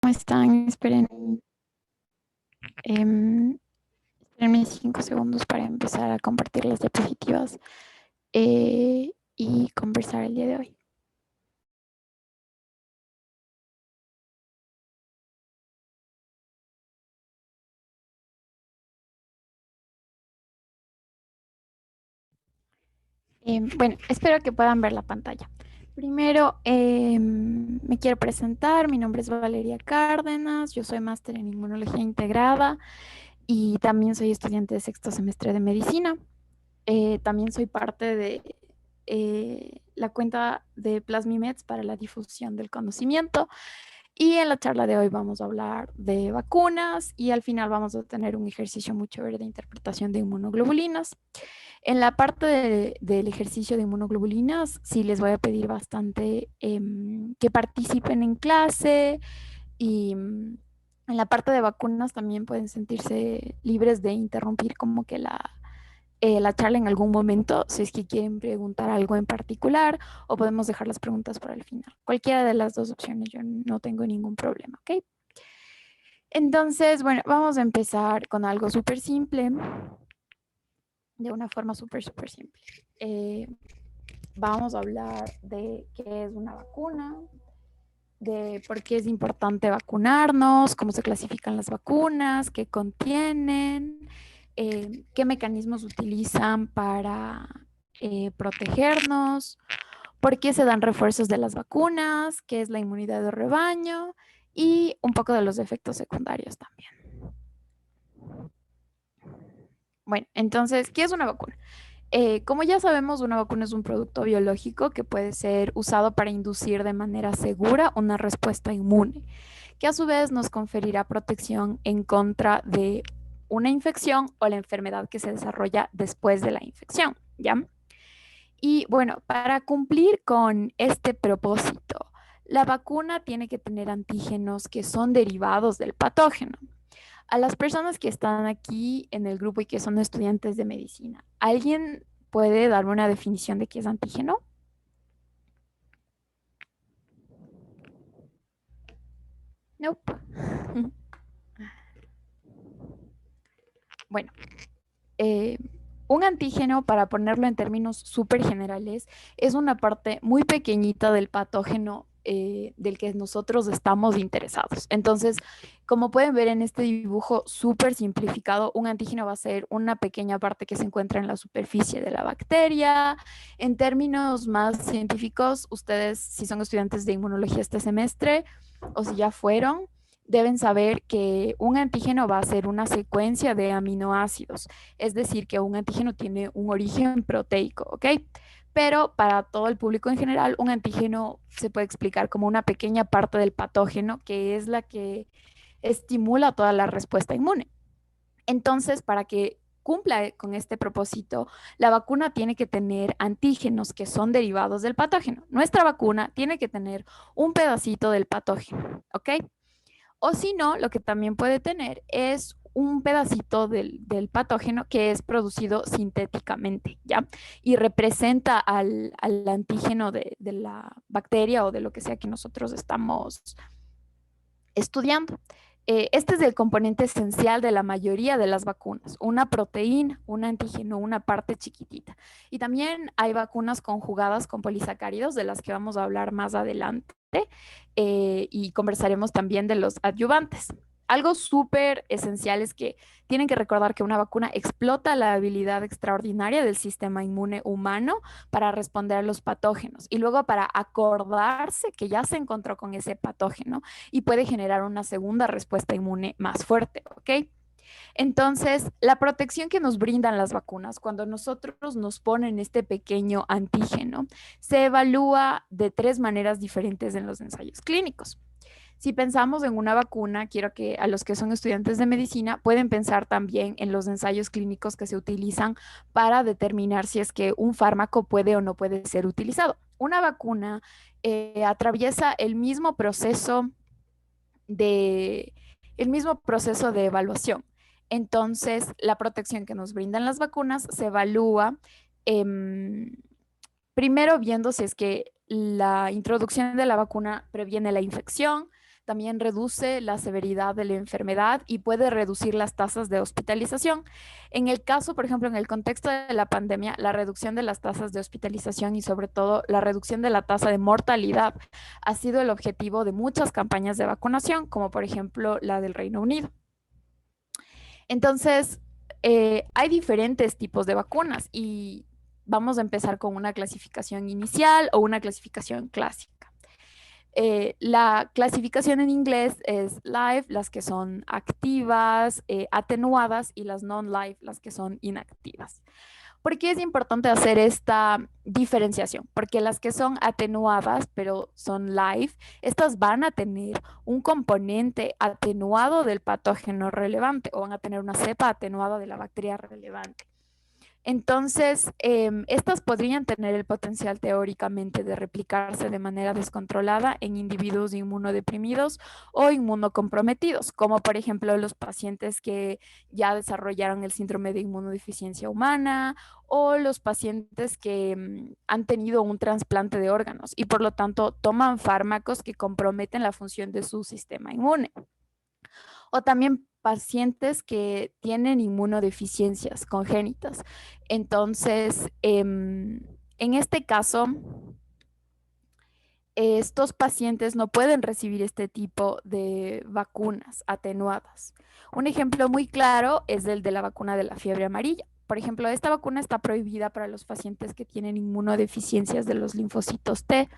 ¿Cómo están? Em, espérenme 5 segundos para empezar a compartir las diapositivas y conversar el día de hoy. Bueno, espero que puedan ver la pantalla. Primero, me quiero presentar. Mi nombre es Valeria Cárdenas. Yo soy máster en Inmunología Integrada y también soy estudiante de sexto semestre de medicina. También soy parte de la cuenta de Plasmimeds para la difusión del conocimiento. Y en la charla de hoy vamos a hablar de vacunas y al final vamos a tener un ejercicio muy chévere de interpretación de inmunoglobulinas. En la parte del ejercicio de inmunoglobulinas, sí les voy a pedir bastante que participen en clase y en la parte de vacunas también pueden sentirse libres de interrumpir como que la charla en algún momento, si es que quieren preguntar algo en particular, o podemos dejar las preguntas para el final. Cualquiera de las dos opciones, yo no tengo ningún problema, ¿ok? Entonces, bueno, vamos a empezar con algo súper simple, de una forma súper simple. Vamos a hablar de qué es una vacuna, de por qué es importante vacunarnos, cómo se clasifican las vacunas, qué contienen, qué mecanismos utilizan para protegernos, por qué se dan refuerzos de las vacunas, qué es la inmunidad de rebaño y un poco de los efectos secundarios también. Bueno, entonces, ¿qué es una vacuna? Como ya sabemos, una vacuna es un producto biológico que puede ser usado para inducir de manera segura una respuesta inmune, que a su vez nos conferirá protección en contra de una infección o la enfermedad que se desarrolla después de la infección, ¿ya? Y bueno, para cumplir con este propósito, la vacuna tiene que tener antígenos que son derivados del patógeno. A las personas que están aquí en el grupo y que son estudiantes de medicina, ¿alguien puede darme una definición de qué es antígeno? Nope. Bueno, eh, un antígeno, para ponerlo en términos súper generales, es una parte muy pequeñita del patógeno del que nosotros estamos interesados. Entonces, como pueden ver en este dibujo súper simplificado, un antígeno va a ser una pequeña parte que se encuentra en la superficie de la bacteria. En términos más científicos, ustedes, si son estudiantes de inmunología este semestre o si ya fueron, deben saber que un antígeno va a ser una secuencia de aminoácidos, es decir, que un antígeno tiene un origen proteico, ¿ok? Pero para todo el público en general, un antígeno se puede explicar como una pequeña parte del patógeno que es la que estimula toda la respuesta inmune. Entonces, para que cumpla con este propósito, la vacuna tiene que tener antígenos que son derivados del patógeno. Nuestra vacuna tiene que tener un pedacito del patógeno, ¿ok? O si no, lo que también puede tener es un pedacito del patógeno que es producido sintéticamente, ¿ya? Y representa al antígeno de la bacteria o de lo que sea que nosotros estamos estudiando. Este es el componente esencial de la mayoría de las vacunas, una proteína, un antígeno, una parte chiquitita. Y también hay vacunas conjugadas con polisacáridos, de las que vamos a hablar más adelante, y conversaremos también de los adyuvantes. Algo súper esencial es que tienen que recordar que una vacuna explota la habilidad extraordinaria del sistema inmune humano para responder a los patógenos y luego para acordarse que ya se encontró con ese patógeno y puede generar una segunda respuesta inmune más fuerte, ¿ok? Entonces, la protección que nos brindan las vacunas cuando nosotros nos ponen este pequeño antígeno se evalúa de tres maneras diferentes en los ensayos clínicos. Si pensamos en una vacuna, quiero que a los que son estudiantes de medicina pueden pensar también en los ensayos clínicos que se utilizan para determinar si es que un fármaco puede o no puede ser utilizado. Una vacuna atraviesa de, el mismo proceso de evaluación. Entonces, la protección que nos brindan las vacunas se evalúa eh, primero viendo si es que la introducción de la vacuna previene la infección, también reduce la severidad de la enfermedad y puede reducir las tasas de hospitalización. En el caso, por ejemplo, en el contexto de la pandemia, la reducción de las tasas de hospitalización y sobre todo la reducción de la tasa de mortalidad ha sido el objetivo de muchas campañas de vacunación, como por ejemplo la del Reino Unido. Entonces, hay diferentes tipos de vacunas y vamos a empezar con una clasificación inicial o una clasificación clásica. La clasificación en inglés es live, las que son activas, atenuadas, y las non-live, las que son inactivas. ¿Por qué es importante hacer esta diferenciación? Porque las que son atenuadas, pero son live, estas van a tener un componente atenuado del patógeno relevante o van a tener una cepa atenuada de la bacteria relevante. Entonces, estas podrían tener el potencial teóricamente de replicarse de manera descontrolada en individuos inmunodeprimidos o inmunocomprometidos, como por ejemplo los pacientes que ya desarrollaron el síndrome de inmunodeficiencia humana o los pacientes que han tenido un trasplante de órganos y por lo tanto toman fármacos que comprometen la función de su sistema inmune. O también pacientes que tienen inmunodeficiencias congénitas. Entonces, en este caso, estos pacientes no pueden recibir este tipo de vacunas atenuadas. Un ejemplo muy claro es el de la vacuna de la fiebre amarilla. Por ejemplo, esta vacuna está prohibida para los pacientes que tienen inmunodeficiencias de los linfocitos T,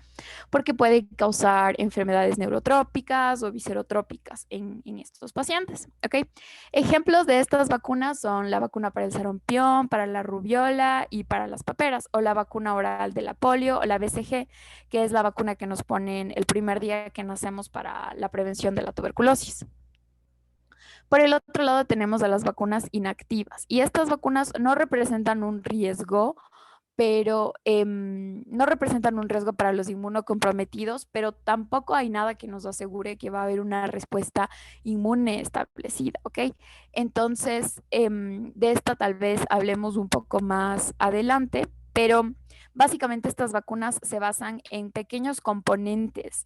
porque puede causar enfermedades neurotrópicas o viscerotrópicas en estos pacientes. ¿Ok? Ejemplos de estas vacunas son la vacuna para el sarampión, para la rubiola y para las paperas, o la vacuna oral de la polio o la BCG, que es la vacuna que nos ponen el primer día que nacemos para la prevención de la tuberculosis. Por el otro lado tenemos a las vacunas inactivas y estas vacunas no representan un riesgo, pero no representan un riesgo para los inmunocomprometidos, pero tampoco hay nada que nos asegure que va a haber una respuesta inmune establecida, ¿ok? Entonces, de esta tal vez hablemos un poco más adelante, pero básicamente estas vacunas se basan en pequeños componentes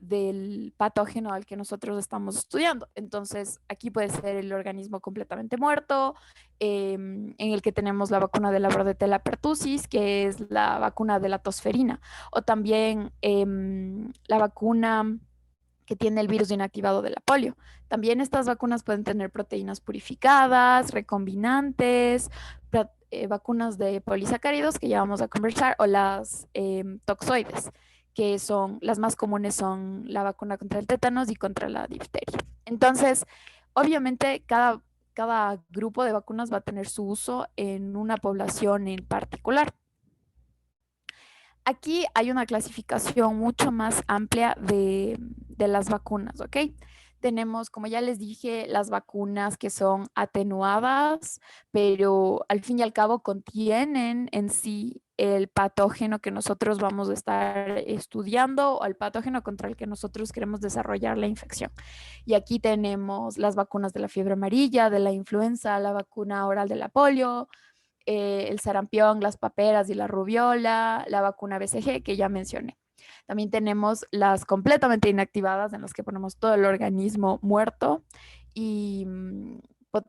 del patógeno al que nosotros estamos estudiando. Entonces, aquí puede ser el organismo completamente muerto, en el que tenemos la vacuna de la Bordetella pertussis, que es la vacuna de la tosferina, o también la vacuna que tiene el virus inactivado de la polio. También estas vacunas pueden tener proteínas purificadas, recombinantes, vacunas de polisacáridos, que ya vamos a conversar, o las toxoides, que son las más comunes, son la vacuna contra el tétanos y contra la difteria. Entonces, obviamente, cada grupo de vacunas va a tener su uso en una población en particular. Aquí hay una clasificación mucho más amplia de las vacunas, ¿ok? Tenemos, como ya les dije, las vacunas que son atenuadas, pero al fin y al cabo contienen en sí el patógeno que nosotros vamos a estar estudiando o el patógeno contra el que nosotros queremos desarrollar la infección. Y aquí tenemos las vacunas de la fiebre amarilla, de la influenza, la vacuna oral de la polio, el sarampión, las paperas y la rubiola, la vacuna BCG que ya mencioné. También tenemos las completamente inactivadas en las que ponemos todo el organismo muerto y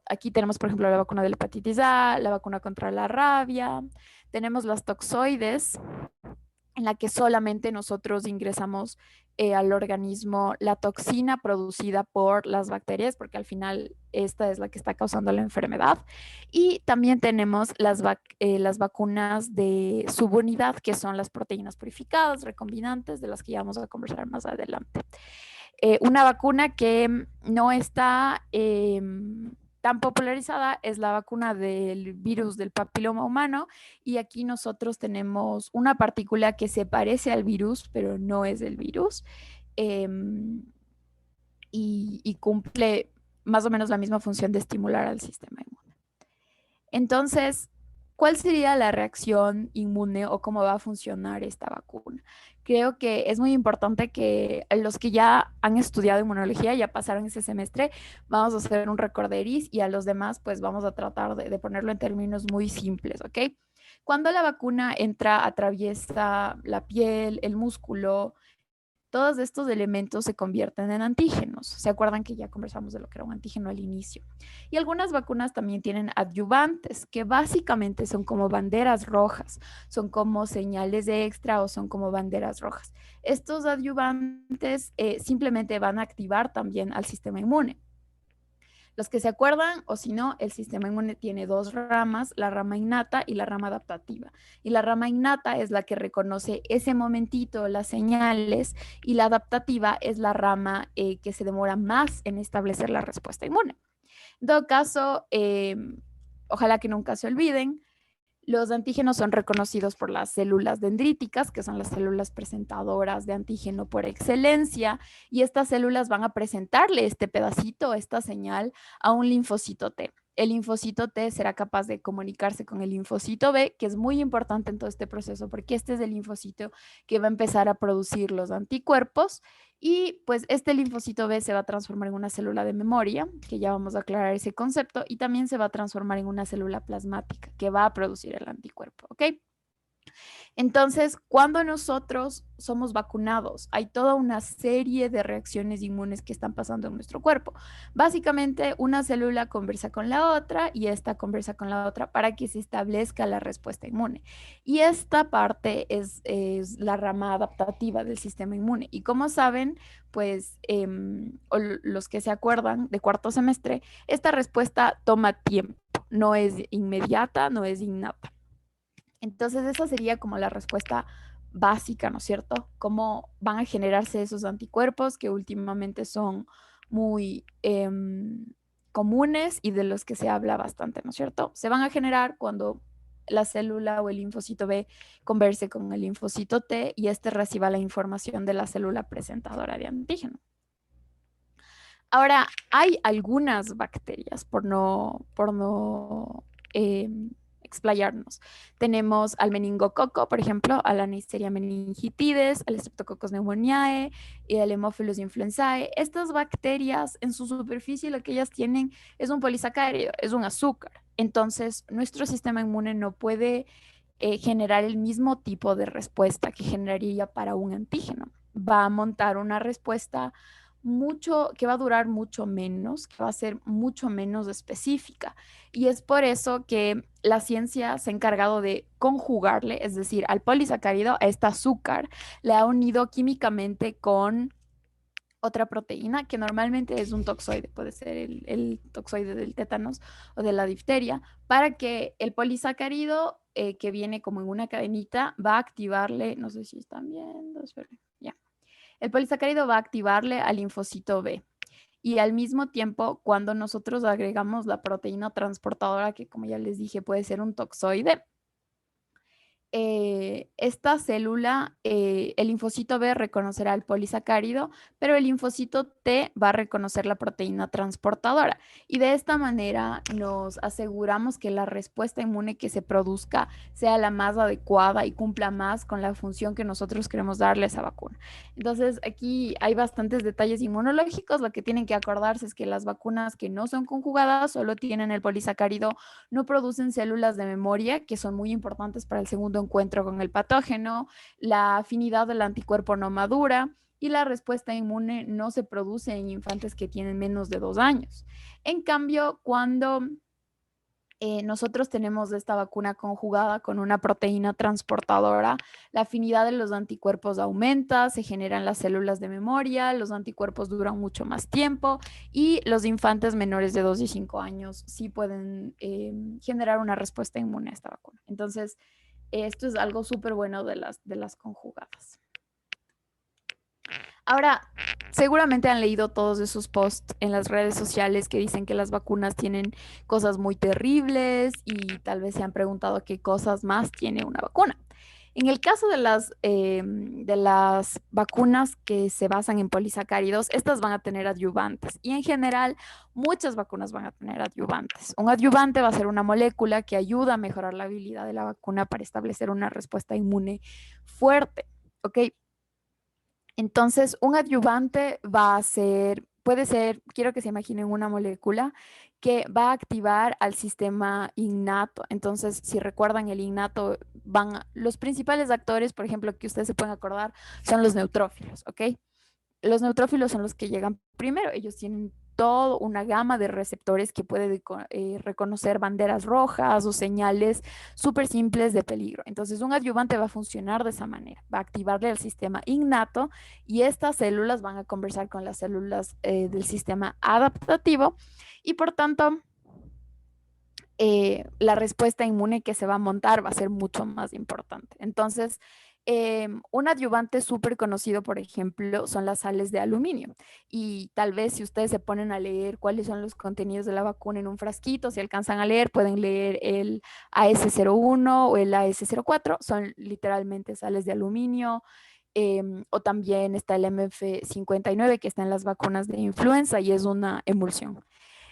aquí tenemos, por ejemplo, la vacuna de la hepatitis A, la vacuna contra la rabia, tenemos las toxoides, en la que solamente nosotros ingresamos al organismo la toxina producida por las bacterias, porque al final esta es la que está causando la enfermedad. Y también tenemos las vacunas de subunidad, que son las proteínas purificadas, recombinantes, de las que ya vamos a conversar más adelante. Una vacuna que no está tan popularizada es la vacuna del virus del papiloma humano, y aquí nosotros tenemos una partícula que se parece al virus, pero no es el virus, y cumple más o menos la misma función de estimular al sistema inmune. Entonces, ¿cuál sería la reacción inmune o cómo va a funcionar esta vacuna? Creo que es muy importante que los que ya han estudiado inmunología, ya pasaron ese semestre, vamos a hacer un recorderis, y a los demás pues vamos a tratar de ponerlo en términos muy simples, ¿ok? Cuando la vacuna entra, atraviesa la piel, el músculo, todos estos elementos se convierten en antígenos. ¿Se acuerdan que ya conversamos de lo que era un antígeno al inicio? Y algunas vacunas también tienen adyuvantes, que básicamente son como banderas rojas, son como señales de extra o son como banderas rojas. Estos adyuvantes simplemente van a activar también al sistema inmune. Los que se acuerdan, o si no, el sistema inmune tiene dos ramas, la rama innata y la rama adaptativa. Y la rama innata es la que reconoce ese momentito, las señales, y la adaptativa es la rama que se demora más en establecer la respuesta inmune. En todo caso, ojalá que nunca se olviden, los antígenos son reconocidos por las células dendríticas, que son las células presentadoras de antígeno por excelencia, y estas células van a presentarle este pedacito, esta señal, a un linfocito T. El linfocito T será capaz de comunicarse con el linfocito B, que es muy importante en todo este proceso, porque este es el linfocito que va a empezar a producir los anticuerpos y pues este linfocito B se va a transformar en una célula de memoria, que ya vamos a aclarar ese concepto, y también se va a transformar en una célula plasmática que va a producir el anticuerpo, ¿ok? Entonces, cuando nosotros somos vacunados, hay toda una serie de reacciones inmunes que están pasando en nuestro cuerpo. Básicamente, una célula conversa con la otra y esta conversa con la otra para que se establezca la respuesta inmune. Y esta parte es la rama adaptativa del sistema inmune. Y como saben, pues los que se acuerdan de cuarto semestre, esta respuesta toma tiempo, no es inmediata, no es innata. Entonces, esa sería como la respuesta básica, ¿no es cierto? Cómo van a generarse esos anticuerpos que últimamente son muy comunes y de los que se habla bastante, ¿no es cierto? Se van a generar cuando la célula o el linfocito B converse con el linfocito T y este reciba la información de la célula presentadora de antígeno. Ahora, hay algunas bacterias, por no explayarnos. Tenemos al meningococo, por ejemplo, a la Neisseria meningitidis, al Streptococcus pneumoniae y al Haemophilus influenzae. Estas bacterias en su superficie lo que ellas tienen es un polisacárido, es un azúcar. Entonces, nuestro sistema inmune no puede generar el mismo tipo de respuesta que generaría para un antígeno. Va a montar una respuesta que va a durar mucho menos, que va a ser mucho menos específica. Y es por eso que la ciencia se ha encargado de conjugarle, es decir, al polisacárido, a este azúcar, le ha unido químicamente con otra proteína que normalmente es un toxoide, puede ser el toxoide del tétanos o de la difteria, para que el polisacárido que viene como en una cadenita va a activarle, no sé si están viendo, esperen, ya. El polisacárido va a activarle al linfocito B. Y al mismo tiempo, cuando nosotros agregamos la proteína transportadora, que como ya les dije puede ser un toxoide, esta célula, el linfocito B reconocerá el polisacárido, pero el linfocito T va a reconocer la proteína transportadora. Y de esta manera nos aseguramos que la respuesta inmune que se produzca sea la más adecuada y cumpla más con la función que nosotros queremos darle a esa vacuna. Entonces, aquí hay bastantes detalles inmunológicos. Lo que tienen que acordarse es que las vacunas que no son conjugadas solo tienen el polisacárido, no producen células de memoria, que son muy importantes para el segundo encuentro con el patógeno, la afinidad del anticuerpo no madura y la respuesta inmune no se produce en infantes que tienen menos de 2 años. En cambio, cuando nosotros tenemos esta vacuna conjugada con una proteína transportadora, la afinidad de los anticuerpos aumenta, se generan las células de memoria, los anticuerpos duran mucho más tiempo y los infantes menores de 2 y 5 años sí pueden generar una respuesta inmune a esta vacuna. Entonces, esto es algo súper bueno de las conjugadas. Ahora, seguramente han leído todos esos posts en las redes sociales que dicen que las vacunas tienen cosas muy terribles y tal vez se han preguntado qué cosas más tiene una vacuna. En el caso de las vacunas que se basan en polisacáridos, estas van a tener adyuvantes y en general muchas vacunas van a tener adyuvantes. Un adyuvante va a ser una molécula que ayuda a mejorar la habilidad de la vacuna para establecer una respuesta inmune fuerte, ¿ok? Entonces, un adyuvante va a ser, puede ser, quiero que se imaginen una molécula que va a activar al sistema innato. Entonces, si recuerdan el innato, los principales actores, por ejemplo, que ustedes se pueden acordar, son los neutrófilos, ¿ok? Los neutrófilos son los que llegan primero. Ellos tienen toda una gama de receptores que puede reconocer banderas rojas o señales súper simples de peligro. Entonces, un adyuvante va a funcionar de esa manera. Va a activarle al sistema innato y estas células van a conversar con las células del sistema adaptativo y por tanto la respuesta inmune que se va a montar va a ser mucho más importante. Entonces, un adyuvante súper conocido, por ejemplo, son las sales de aluminio. Y tal vez si ustedes se ponen a leer cuáles son los contenidos de la vacuna en un frasquito, si alcanzan a leer, pueden leer el AS01 o el AS04, son literalmente sales de aluminio. O también está el MF59 que está en las vacunas de influenza y es una emulsión.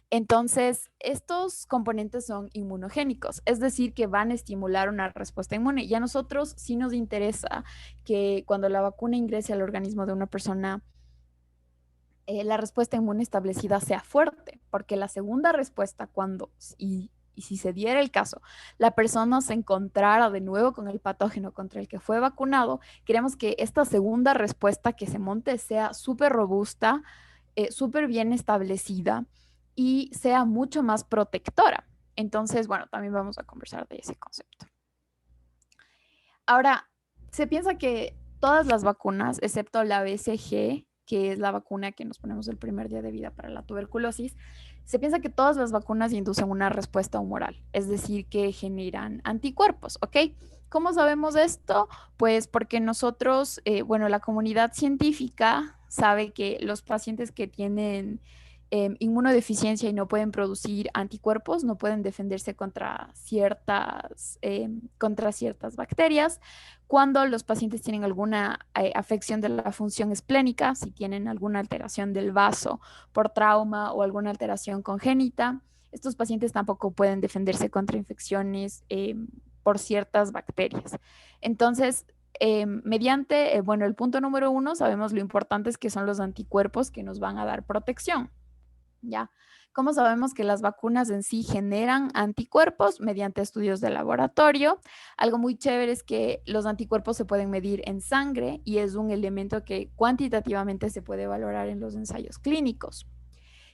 Entonces, estos componentes son inmunogénicos, es decir, que van a estimular una respuesta inmune. Y a nosotros sí nos interesa que cuando la vacuna ingrese al organismo de una persona, la respuesta inmune establecida sea fuerte, porque la segunda respuesta, y si se diera el caso, la persona se encontrara de nuevo con el patógeno contra el que fue vacunado, queremos que esta segunda respuesta que se monte sea súper robusta, súper bien establecida y sea mucho más protectora. Entonces, bueno, también vamos a conversar de ese concepto. Ahora, se piensa que todas las vacunas, excepto la BCG, que es la vacuna que nos ponemos el primer día de vida para la tuberculosis, se piensa que todas las vacunas inducen una respuesta humoral, es decir, que generan anticuerpos, ¿ok? ¿Cómo sabemos esto? Pues porque nosotros, bueno, la comunidad científica sabe que los pacientes que tienen inmunodeficiencia y no pueden producir anticuerpos, no pueden defenderse contra ciertas bacterias. Cuando los pacientes tienen alguna afección de la función esplénica, si tienen alguna alteración del vaso por trauma o alguna alteración congénita, estos pacientes tampoco pueden defenderse contra infecciones por ciertas bacterias. Entonces, bueno, el punto número uno, sabemos lo importante es que son los anticuerpos que nos van a dar protección. ¿Ya? ¿Cómo sabemos que las vacunas en sí generan anticuerpos? Mediante estudios de laboratorio. Algo muy chévere es que los anticuerpos se pueden medir en sangre y es un elemento que cuantitativamente se puede valorar en los ensayos clínicos.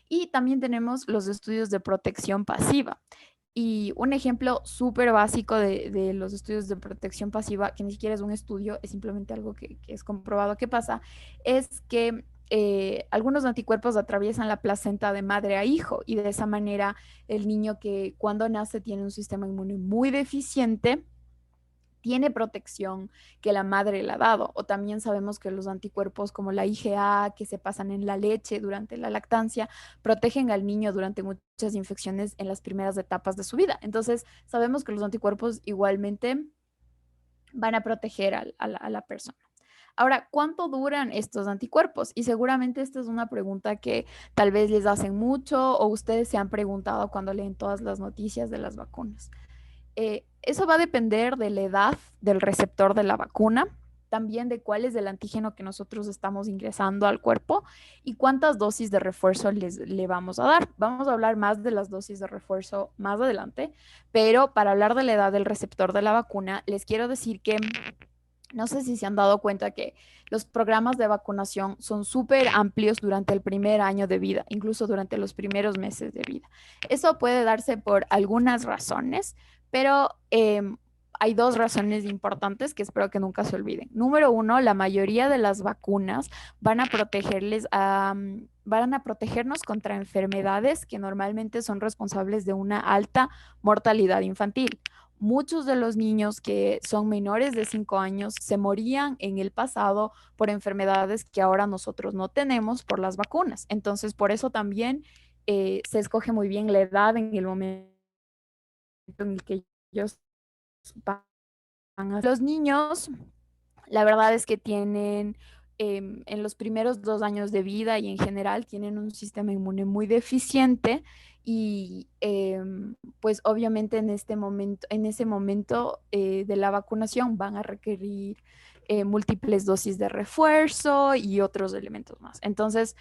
Y también tenemos los estudios de protección pasiva. Y un ejemplo súper básico de los estudios de protección pasiva, que ni siquiera es un estudio, es simplemente algo que es comprobado que pasa, es que algunos anticuerpos atraviesan la placenta de madre a hijo y de esa manera el niño que cuando nace tiene un sistema inmune muy deficiente tiene protección que la madre le ha dado. O también sabemos que los anticuerpos como la IgA que se pasan en la leche durante la lactancia protegen al niño durante muchas infecciones en las primeras etapas de su vida. Entonces, sabemos que los anticuerpos igualmente van a proteger a la persona. Ahora, ¿cuánto duran estos anticuerpos? Y seguramente esta es una pregunta que tal vez les hacen mucho o ustedes se han preguntado cuando leen todas las noticias de las vacunas. Eso va a depender de la edad del receptor de la vacuna, también de cuál es el antígeno que nosotros estamos ingresando al cuerpo y cuántas dosis de refuerzo le vamos a dar. Vamos a hablar más de las dosis de refuerzo más adelante, pero para hablar de la edad del receptor de la vacuna, les quiero decir que no sé si se han dado cuenta que los programas de vacunación son súper amplios durante el primer año de vida, incluso durante los primeros meses de vida. Eso puede darse por algunas razones, pero hay dos razones importantes que espero que nunca se olviden. Número uno, la mayoría de las vacunas van a protegernos contra enfermedades que normalmente son responsables de una alta mortalidad infantil. Muchos de los niños que son menores de 5 años se morían en el pasado por enfermedades que ahora nosotros no tenemos por las vacunas. Entonces, por eso también se escoge muy bien la edad en el momento en el que ellos van a... Los niños, la verdad es que tienen en los primeros 2 años de vida y en general tienen un sistema inmune muy deficiente y pues obviamente en ese momento de la vacunación van a requerir múltiples dosis de refuerzo y otros elementos más. Entonces,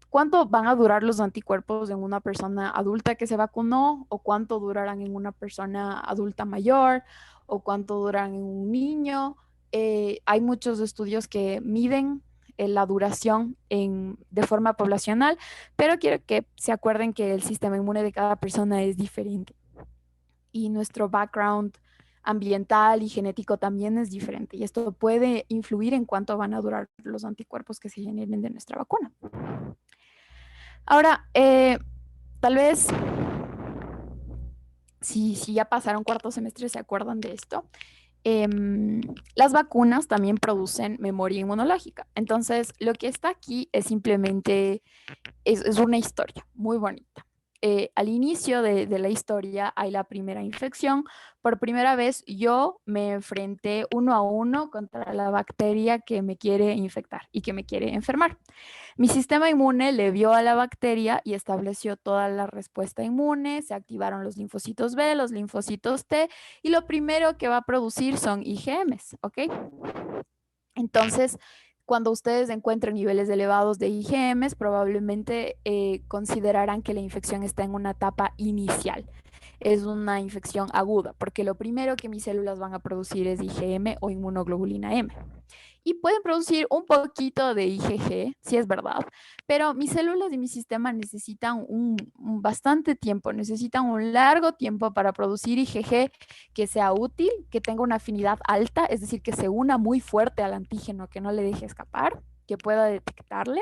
¿Cuánto van a durar los anticuerpos en una persona adulta que se vacunó? ¿O cuánto durarán en una persona adulta mayor? ¿O cuánto duran en un niño? Hay muchos estudios que miden la duración de forma poblacional, pero quiero que se acuerden que el sistema inmune de cada persona es diferente y nuestro background ambiental y genético también es diferente y esto puede influir en cuánto van a durar los anticuerpos que se generen de nuestra vacuna. Ahora, tal vez si ya pasaron cuarto semestre se acuerdan de esto. Las vacunas también producen memoria inmunológica. Entonces, lo que está aquí es simplemente es una historia muy bonita. Al inicio de la historia hay la primera infección. Por primera vez yo me enfrenté 1 a 1 contra la bacteria que me quiere infectar y que me quiere enfermar. Mi sistema inmune le vio a la bacteria y estableció toda la respuesta inmune, se activaron los linfocitos B, los linfocitos T y lo primero que va a producir son IgMs, ¿ok? Entonces, cuando ustedes encuentren niveles elevados de IgMs, probablemente considerarán que la infección está en una etapa inicial. Es una infección aguda, porque lo primero que mis células van a producir es IgM o inmunoglobulina M. Y pueden producir un poquito de IgG, si es verdad, pero mis células y mi sistema necesitan bastante tiempo, necesitan un largo tiempo para producir IgG que sea útil, que tenga una afinidad alta, es decir, que se una muy fuerte al antígeno, que no le deje escapar, que pueda detectarle.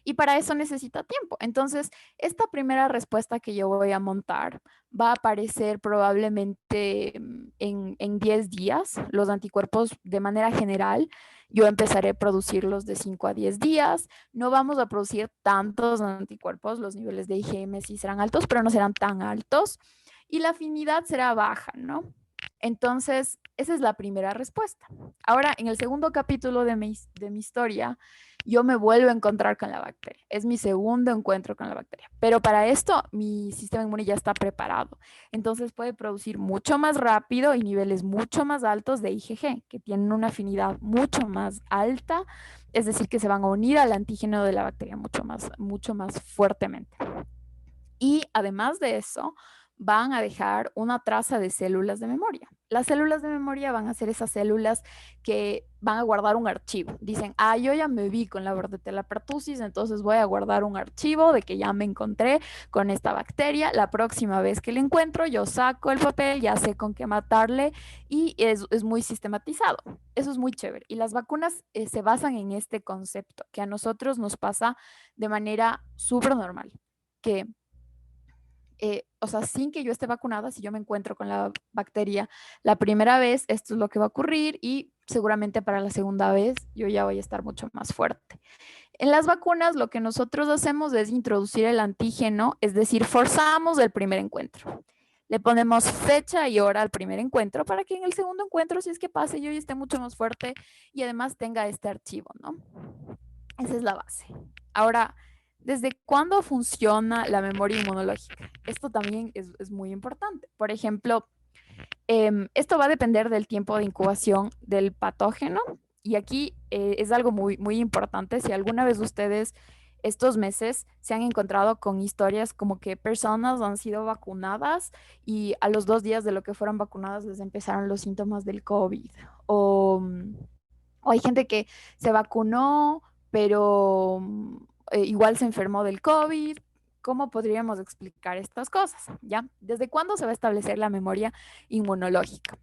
Y para eso necesita tiempo. Entonces, esta primera respuesta que yo voy a montar va a aparecer probablemente en 10 días. Los anticuerpos de manera general, yo empezaré a producirlos de 5 a 10 días. No vamos a producir tantos anticuerpos, los niveles de IgM sí serán altos, pero no serán tan altos. Y la afinidad será baja, ¿no? Entonces, esa es la primera respuesta. Ahora, en el segundo capítulo de mi historia, yo me vuelvo a encontrar con la bacteria. Es mi segundo encuentro con la bacteria. Pero para esto, mi sistema inmune ya está preparado. Entonces puede producir mucho más rápido y niveles mucho más altos de IgG, que tienen una afinidad mucho más alta, es decir, que se van a unir al antígeno de la bacteria mucho más fuertemente. Y además de eso, van a dejar una traza de células de memoria. Las células de memoria van a ser esas células que van a guardar un archivo. Dicen, yo ya me vi con la bordetella pertussis, entonces voy a guardar un archivo de que ya me encontré con esta bacteria. La próxima vez que la encuentro, yo saco el papel, ya sé con qué matarle y es muy sistematizado. Eso es muy chévere. Y las vacunas se basan en este concepto que a nosotros nos pasa de manera súper normal, que o sea, sin que yo esté vacunada, si yo me encuentro con la bacteria la primera vez, esto es lo que va a ocurrir y seguramente para la segunda vez yo ya voy a estar mucho más fuerte. En las vacunas lo que nosotros hacemos es introducir el antígeno, es decir, forzamos el primer encuentro. Le ponemos fecha y hora al primer encuentro para que en el segundo encuentro, si es que pase, yo ya esté mucho más fuerte y además tenga este archivo, ¿no? Esa es la base. Ahora, ¿desde cuándo funciona la memoria inmunológica? Esto también es muy importante. Por ejemplo, esto va a depender del tiempo de incubación del patógeno y aquí es algo muy importante. Si alguna vez ustedes estos meses se han encontrado con historias como que personas han sido vacunadas y a los 2 días de lo que fueron vacunadas les empezaron los síntomas del COVID o hay gente que se vacunó pero igual se enfermó del COVID. ¿Cómo podríamos explicar estas cosas? ¿Ya? ¿Desde cuándo se va a establecer la memoria inmunológica?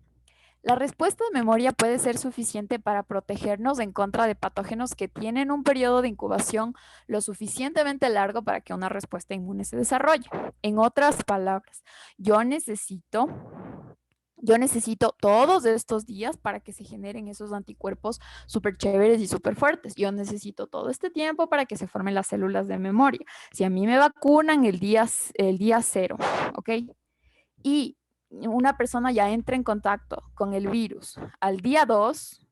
La respuesta de memoria puede ser suficiente para protegernos en contra de patógenos que tienen un periodo de incubación lo suficientemente largo para que una respuesta inmune se desarrolle. En otras palabras, yo necesito yo necesito todos estos días para que se generen esos anticuerpos súper chéveres y súper fuertes. Yo necesito todo este tiempo para que se formen las células de memoria. Si a mí me vacunan el día cero, ¿ok? Y una persona ya entra en contacto con el virus al día 2,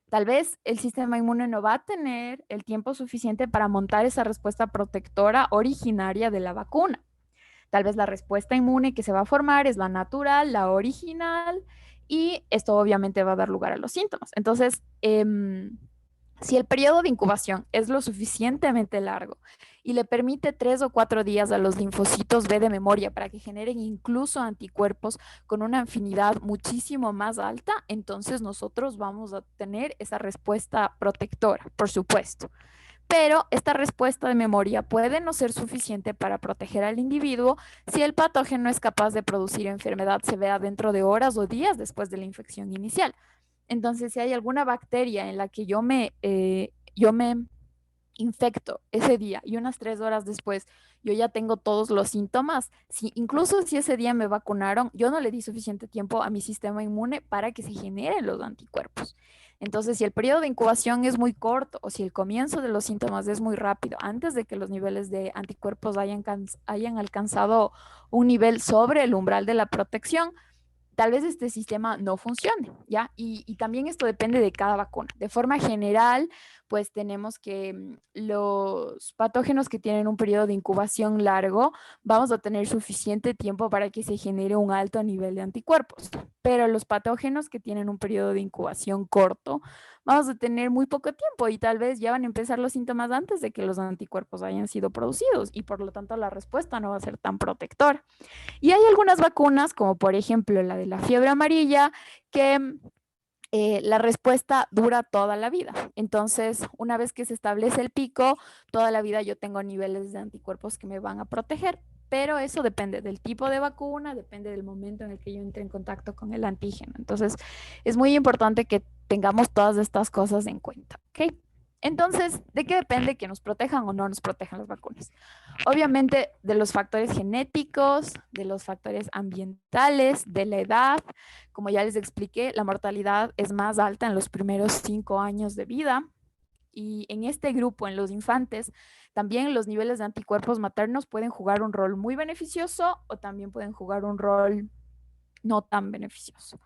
tal vez el sistema inmune no va a tener el tiempo suficiente para montar esa respuesta protectora originaria de la vacuna. Tal vez la respuesta inmune que se va a formar es la natural, la original, y esto obviamente va a dar lugar a los síntomas. Entonces, Si el periodo de incubación es lo suficientemente largo y le permite 3 o 4 días a los linfocitos B de memoria para que generen incluso anticuerpos con una afinidad muchísimo más alta, entonces nosotros vamos a tener esa respuesta protectora, por supuesto. Pero esta respuesta de memoria puede no ser suficiente para proteger al individuo si el patógeno es capaz de producir enfermedad severa dentro de horas o días después de la infección inicial. Entonces, si hay alguna bacteria en la que yo me infecto ese día y unas 3 horas después yo ya tengo todos los síntomas, incluso si ese día me vacunaron, yo no le di suficiente tiempo a mi sistema inmune para que se generen los anticuerpos. Entonces, si el periodo de incubación es muy corto o si el comienzo de los síntomas es muy rápido, antes de que los niveles de anticuerpos hayan alcanzado un nivel sobre el umbral de la protección, tal vez este sistema no funcione, ¿ya? Y también esto depende de cada vacuna. De forma general, pues tenemos que los patógenos que tienen un periodo de incubación largo, vamos a tener suficiente tiempo para que se genere un alto nivel de anticuerpos. Pero los patógenos que tienen un periodo de incubación corto, vamos a tener muy poco tiempo y tal vez ya van a empezar los síntomas antes de que los anticuerpos hayan sido producidos y por lo tanto la respuesta no va a ser tan protectora. Y hay algunas vacunas, como por ejemplo la de la fiebre amarilla, que la respuesta dura toda la vida. Entonces, una vez que se establece el pico, toda la vida yo tengo niveles de anticuerpos que me van a proteger. Pero eso depende del tipo de vacuna, depende del momento en el que yo entre en contacto con el antígeno. Entonces, es muy importante que tengamos todas estas cosas en cuenta, ¿ok? Entonces, ¿de qué depende que nos protejan o no nos protejan las vacunas? Obviamente de los factores genéticos, de los factores ambientales, de la edad. Como ya les expliqué, la mortalidad es más alta en los primeros 5 años de vida. Y en este grupo, en los infantes, también los niveles de anticuerpos maternos pueden jugar un rol muy beneficioso o también pueden jugar un rol no tan beneficioso.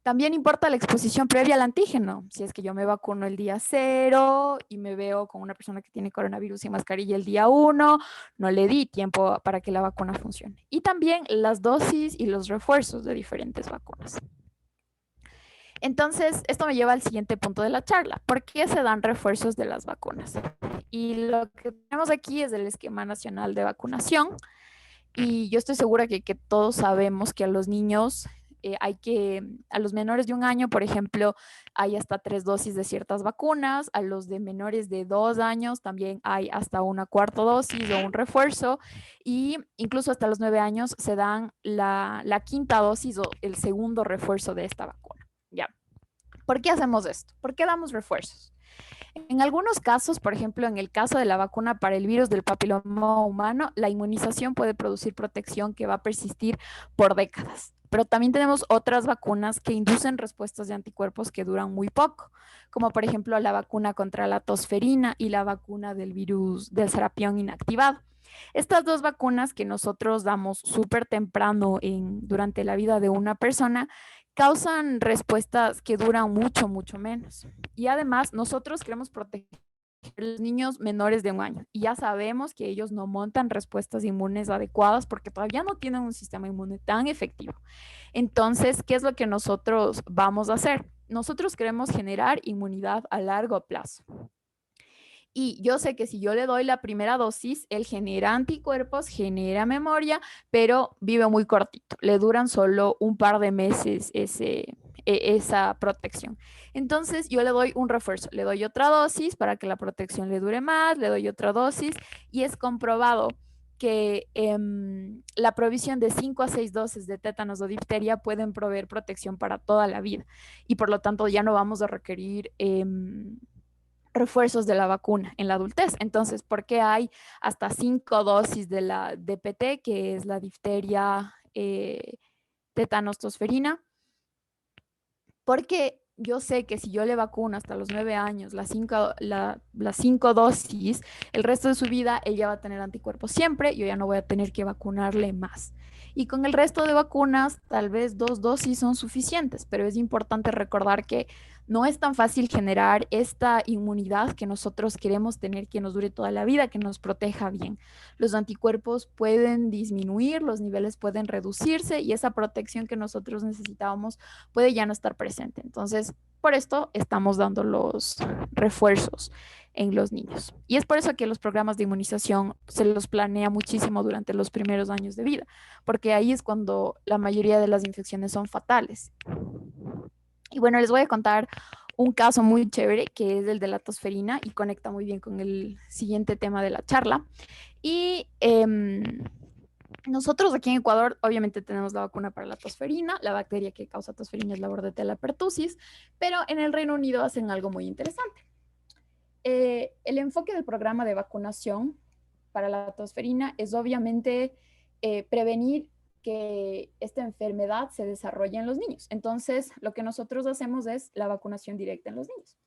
También importa la exposición previa al antígeno. Si es que yo me vacuno el día 0 y me veo con una persona que tiene coronavirus y mascarilla el día 1, no le di tiempo para que la vacuna funcione. Y también las dosis y los refuerzos de diferentes vacunas. Entonces, esto me lleva al siguiente punto de la charla. ¿Por qué se dan refuerzos de las vacunas? Y lo que tenemos aquí es el Esquema Nacional de Vacunación. Y yo estoy segura que todos sabemos que a los niños a los menores de 1 año, por ejemplo, hay hasta 3 dosis de ciertas vacunas, a los de menores de 2 años también hay hasta una cuarta dosis o un refuerzo, y incluso hasta los 9 años se dan la quinta dosis o el segundo refuerzo de esta vacuna. ¿Ya? ¿Por qué hacemos esto? ¿Por qué damos refuerzos? En algunos casos, por ejemplo, en el caso de la vacuna para el virus del papiloma humano, la inmunización puede producir protección que va a persistir por décadas. Pero también tenemos otras vacunas que inducen respuestas de anticuerpos que duran muy poco, como por ejemplo la vacuna contra la tosferina y la vacuna del virus del sarampión inactivado. Estas dos vacunas que nosotros damos súper temprano durante la vida de una persona causan respuestas que duran mucho, mucho menos. Y además, nosotros queremos proteger a los niños menores de 1 año y ya sabemos que ellos no montan respuestas inmunes adecuadas porque todavía no tienen un sistema inmune tan efectivo. Entonces, ¿qué es lo que nosotros vamos a hacer? Nosotros queremos generar inmunidad a largo plazo. Y yo sé que si yo le doy la primera dosis, él genera anticuerpos, genera memoria, pero vive muy cortito. Le duran solo un par de meses esa protección. Entonces yo le doy un refuerzo, le doy otra dosis para que la protección le dure más, le doy otra dosis y es comprobado que la provisión de 5 a 6 dosis de tétanos o difteria pueden proveer protección para toda la vida y por lo tanto ya no vamos a requerir refuerzos de la vacuna en la adultez. Entonces, ¿por qué hay hasta 5 dosis de la DPT, que es la difteria, tétanos, tosferina? Porque yo sé que si yo le vacuno hasta los 9 años las 5 dosis, el resto de su vida ella va a tener anticuerpos siempre, yo ya no voy a tener que vacunarle más. Y con el resto de vacunas, tal vez 2 dosis son suficientes, pero es importante recordar que no es tan fácil generar esta inmunidad que nosotros queremos tener, que nos dure toda la vida, que nos proteja bien. Los anticuerpos pueden disminuir, los niveles pueden reducirse y esa protección que nosotros necesitábamos puede ya no estar presente. Entonces, Por esto estamos dando los refuerzos en los niños. Y es por eso que los programas de inmunización se los planea muchísimo durante los primeros años de vida, porque ahí es cuando la mayoría de las infecciones son fatales. Y bueno, les voy a contar un caso muy chévere que es el de la tosferina y conecta muy bien con el siguiente tema de la charla. Y nosotros aquí en Ecuador obviamente tenemos la vacuna para la tosferina, la bacteria que causa tosferina es la Bordetella pertussis, pero en el Reino Unido hacen algo muy interesante. El enfoque del programa de vacunación para la tosferina es obviamente prevenir que esta enfermedad se desarrolle en los niños. Entonces, lo que nosotros hacemos es la vacunación directa en los niños.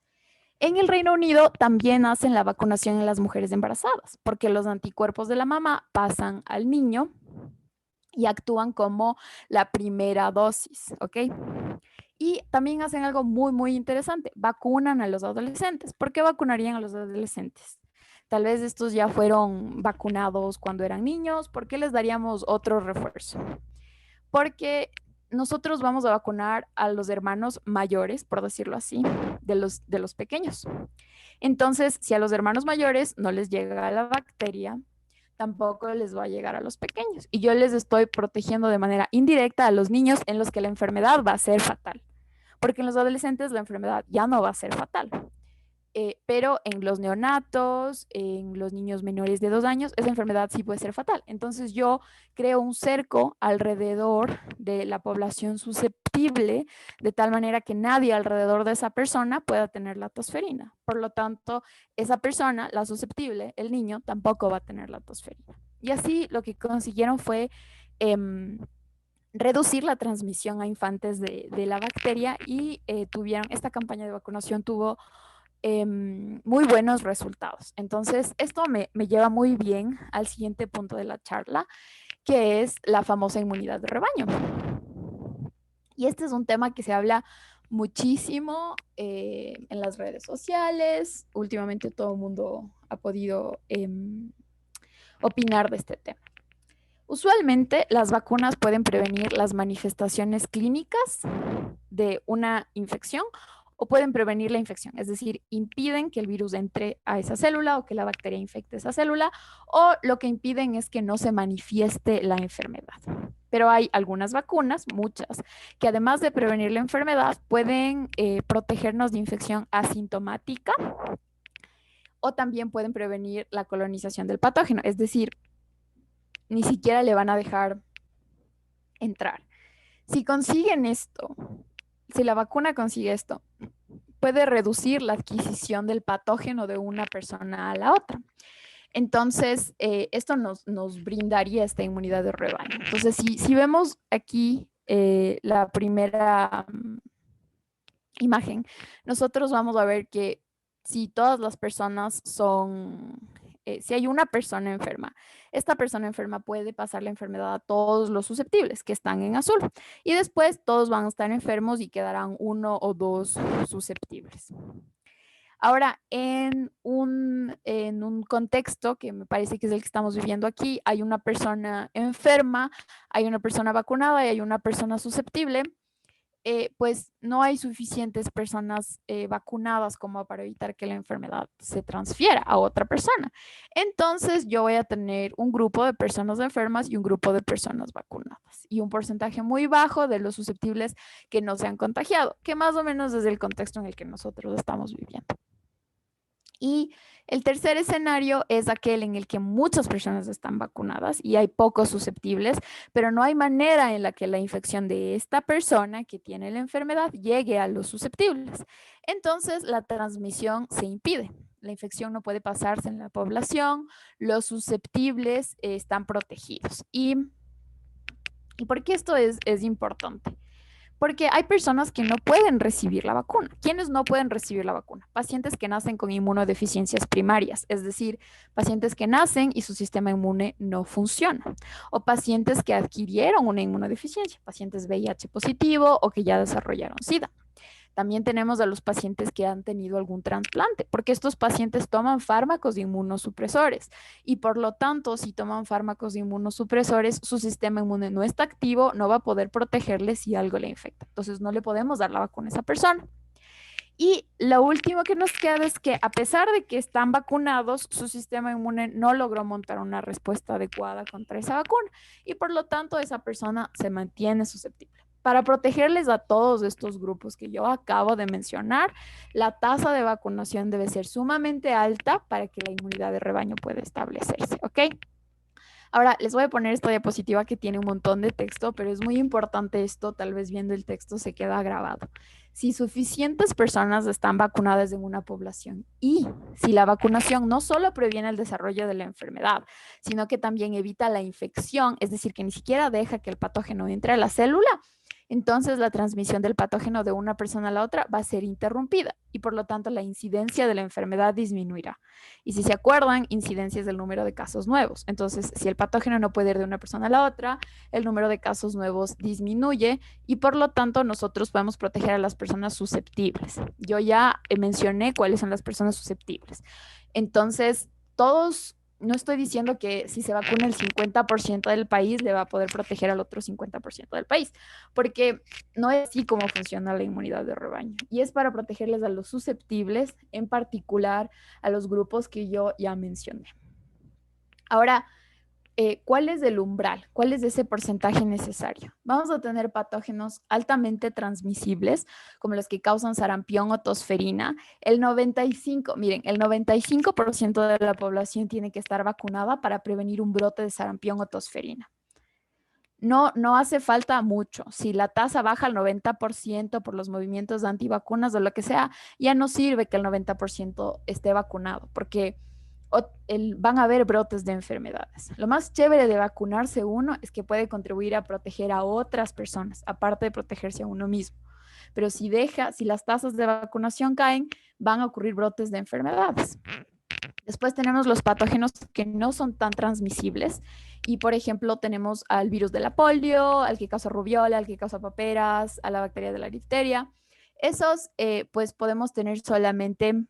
En el Reino Unido también hacen la vacunación en las mujeres embarazadas, porque los anticuerpos de la mamá pasan al niño y actúan como la primera dosis, ¿ok? Y también hacen algo muy, muy interesante, vacunan a los adolescentes. ¿Por qué vacunarían a los adolescentes? Tal vez estos ya fueron vacunados cuando eran niños, ¿por qué les daríamos otro refuerzo? Porque nosotros vamos a vacunar a los hermanos mayores, por decirlo así, de los pequeños. Entonces, si a los hermanos mayores no les llega la bacteria, tampoco les va a llegar a los pequeños. Y yo les estoy protegiendo de manera indirecta a los niños en los que la enfermedad va a ser fatal. Porque en los adolescentes la enfermedad ya no va a ser fatal. Pero en los neonatos, en los niños menores de 2 años, esa enfermedad sí puede ser fatal. Entonces yo creo un cerco alrededor de la población susceptible, de tal manera que nadie alrededor de esa persona pueda tener la tosferina. Por lo tanto, esa persona, la susceptible, el niño, tampoco va a tener la tosferina. Y así lo que consiguieron fue reducir la transmisión a infantes de la bacteria y esta campaña de vacunación tuvo muy buenos resultados. Entonces, esto me lleva muy bien al siguiente punto de la charla, que es la famosa inmunidad de rebaño. Y este es un tema que se habla muchísimo en las redes sociales. Últimamente todo el mundo ha podido opinar de este tema. Usualmente las vacunas pueden prevenir las manifestaciones clínicas de una infección o pueden prevenir la infección, es decir, impiden que el virus entre a esa célula o que la bacteria infecte esa célula, o lo que impiden es que no se manifieste la enfermedad. Pero hay algunas vacunas, muchas, que además de prevenir la enfermedad, pueden protegernos de infección asintomática o también pueden prevenir la colonización del patógeno, es decir, ni siquiera le van a dejar entrar. Si consiguen esto, si la vacuna consigue esto, puede reducir la adquisición del patógeno de una persona a la otra. Entonces, esto nos brindaría esta inmunidad de rebaño. Entonces, si vemos aquí la primera imagen, nosotros vamos a ver que si todas las personas son, si hay una persona enferma, esta persona enferma puede pasar la enfermedad a todos los susceptibles que están en azul y después todos van a estar enfermos y quedarán uno o dos susceptibles. Ahora, en un contexto que me parece que es el que estamos viviendo aquí, hay una persona enferma, hay una persona vacunada y hay una persona susceptible. Pues no hay suficientes personas vacunadas como para evitar que la enfermedad se transfiera a otra persona. Entonces yo voy a tener un grupo de personas enfermas y un grupo de personas vacunadas y un porcentaje muy bajo de los susceptibles que no se han contagiado, que más o menos es el contexto en el que nosotros estamos viviendo. Y el tercer escenario es aquel en el que muchas personas están vacunadas y hay pocos susceptibles, pero no hay manera en la que la infección de esta persona que tiene la enfermedad llegue a los susceptibles. Entonces, la transmisión se impide. La infección no puede pasarse en la población, los susceptibles están protegidos. ¿Y por qué esto es importante? Porque hay personas que no pueden recibir la vacuna. ¿Quiénes no pueden recibir la vacuna? Pacientes que nacen con inmunodeficiencias primarias, es decir, pacientes que nacen y su sistema inmune no funciona. O pacientes que adquirieron una inmunodeficiencia, pacientes VIH positivo o que ya desarrollaron SIDA. También tenemos a los pacientes que han tenido algún trasplante, porque estos pacientes toman fármacos inmunosupresores y por lo tanto, si toman fármacos inmunosupresores, su sistema inmune no está activo, no va a poder protegerle si algo le infecta. Entonces, no le podemos dar la vacuna a esa persona. Y lo último que nos queda es que a pesar de que están vacunados, su sistema inmune no logró montar una respuesta adecuada contra esa vacuna y por lo tanto esa persona se mantiene susceptible. Para protegerles a todos estos grupos que yo acabo de mencionar, la tasa de vacunación debe ser sumamente alta para que la inmunidad de rebaño pueda establecerse, ¿ok? Ahora les voy a poner esta diapositiva que tiene un montón de texto, pero es muy importante esto, tal vez viendo el texto se queda grabado. Si suficientes personas están vacunadas en una población y si la vacunación no solo previene el desarrollo de la enfermedad, sino que también evita la infección, es decir, que ni siquiera deja que el patógeno entre a la célula, entonces la transmisión del patógeno de una persona a la otra va a ser interrumpida y por lo tanto la incidencia de la enfermedad disminuirá. Y si se acuerdan, incidencia es el número de casos nuevos. Entonces, si el patógeno no puede ir de una persona a la otra, el número de casos nuevos disminuye y por lo tanto nosotros podemos proteger a las personas susceptibles. Yo ya mencioné cuáles son las personas susceptibles. Entonces, todos, no estoy diciendo que si se vacuna el 50% del país le va a poder proteger al otro 50% del país, porque no es así como funciona la inmunidad de rebaño. Y es para protegerles a los susceptibles, en particular a los grupos que yo ya mencioné. Ahora, ¿cuál es el umbral? ¿Cuál es ese porcentaje necesario? Vamos a tener patógenos altamente transmisibles, como los que causan sarampión o tosferina. El 95, miren, el 95% de la población tiene que estar vacunada para prevenir un brote de sarampión o tosferina. No hace falta mucho. Si la tasa baja al 90% por los movimientos de antivacunas o lo que sea, ya no sirve que el 90% esté vacunado, porque van a haber brotes de enfermedades. Lo más chévere de vacunarse uno es que puede contribuir a proteger a otras personas, aparte de protegerse a uno mismo. Pero si las tasas de vacunación caen, van a ocurrir brotes de enfermedades. Después tenemos los patógenos que no son tan transmisibles y, por ejemplo, tenemos al virus de la polio, al que causa rubiola, al que causa paperas, a la bacteria de la difteria. Esos, pues podemos tener solamente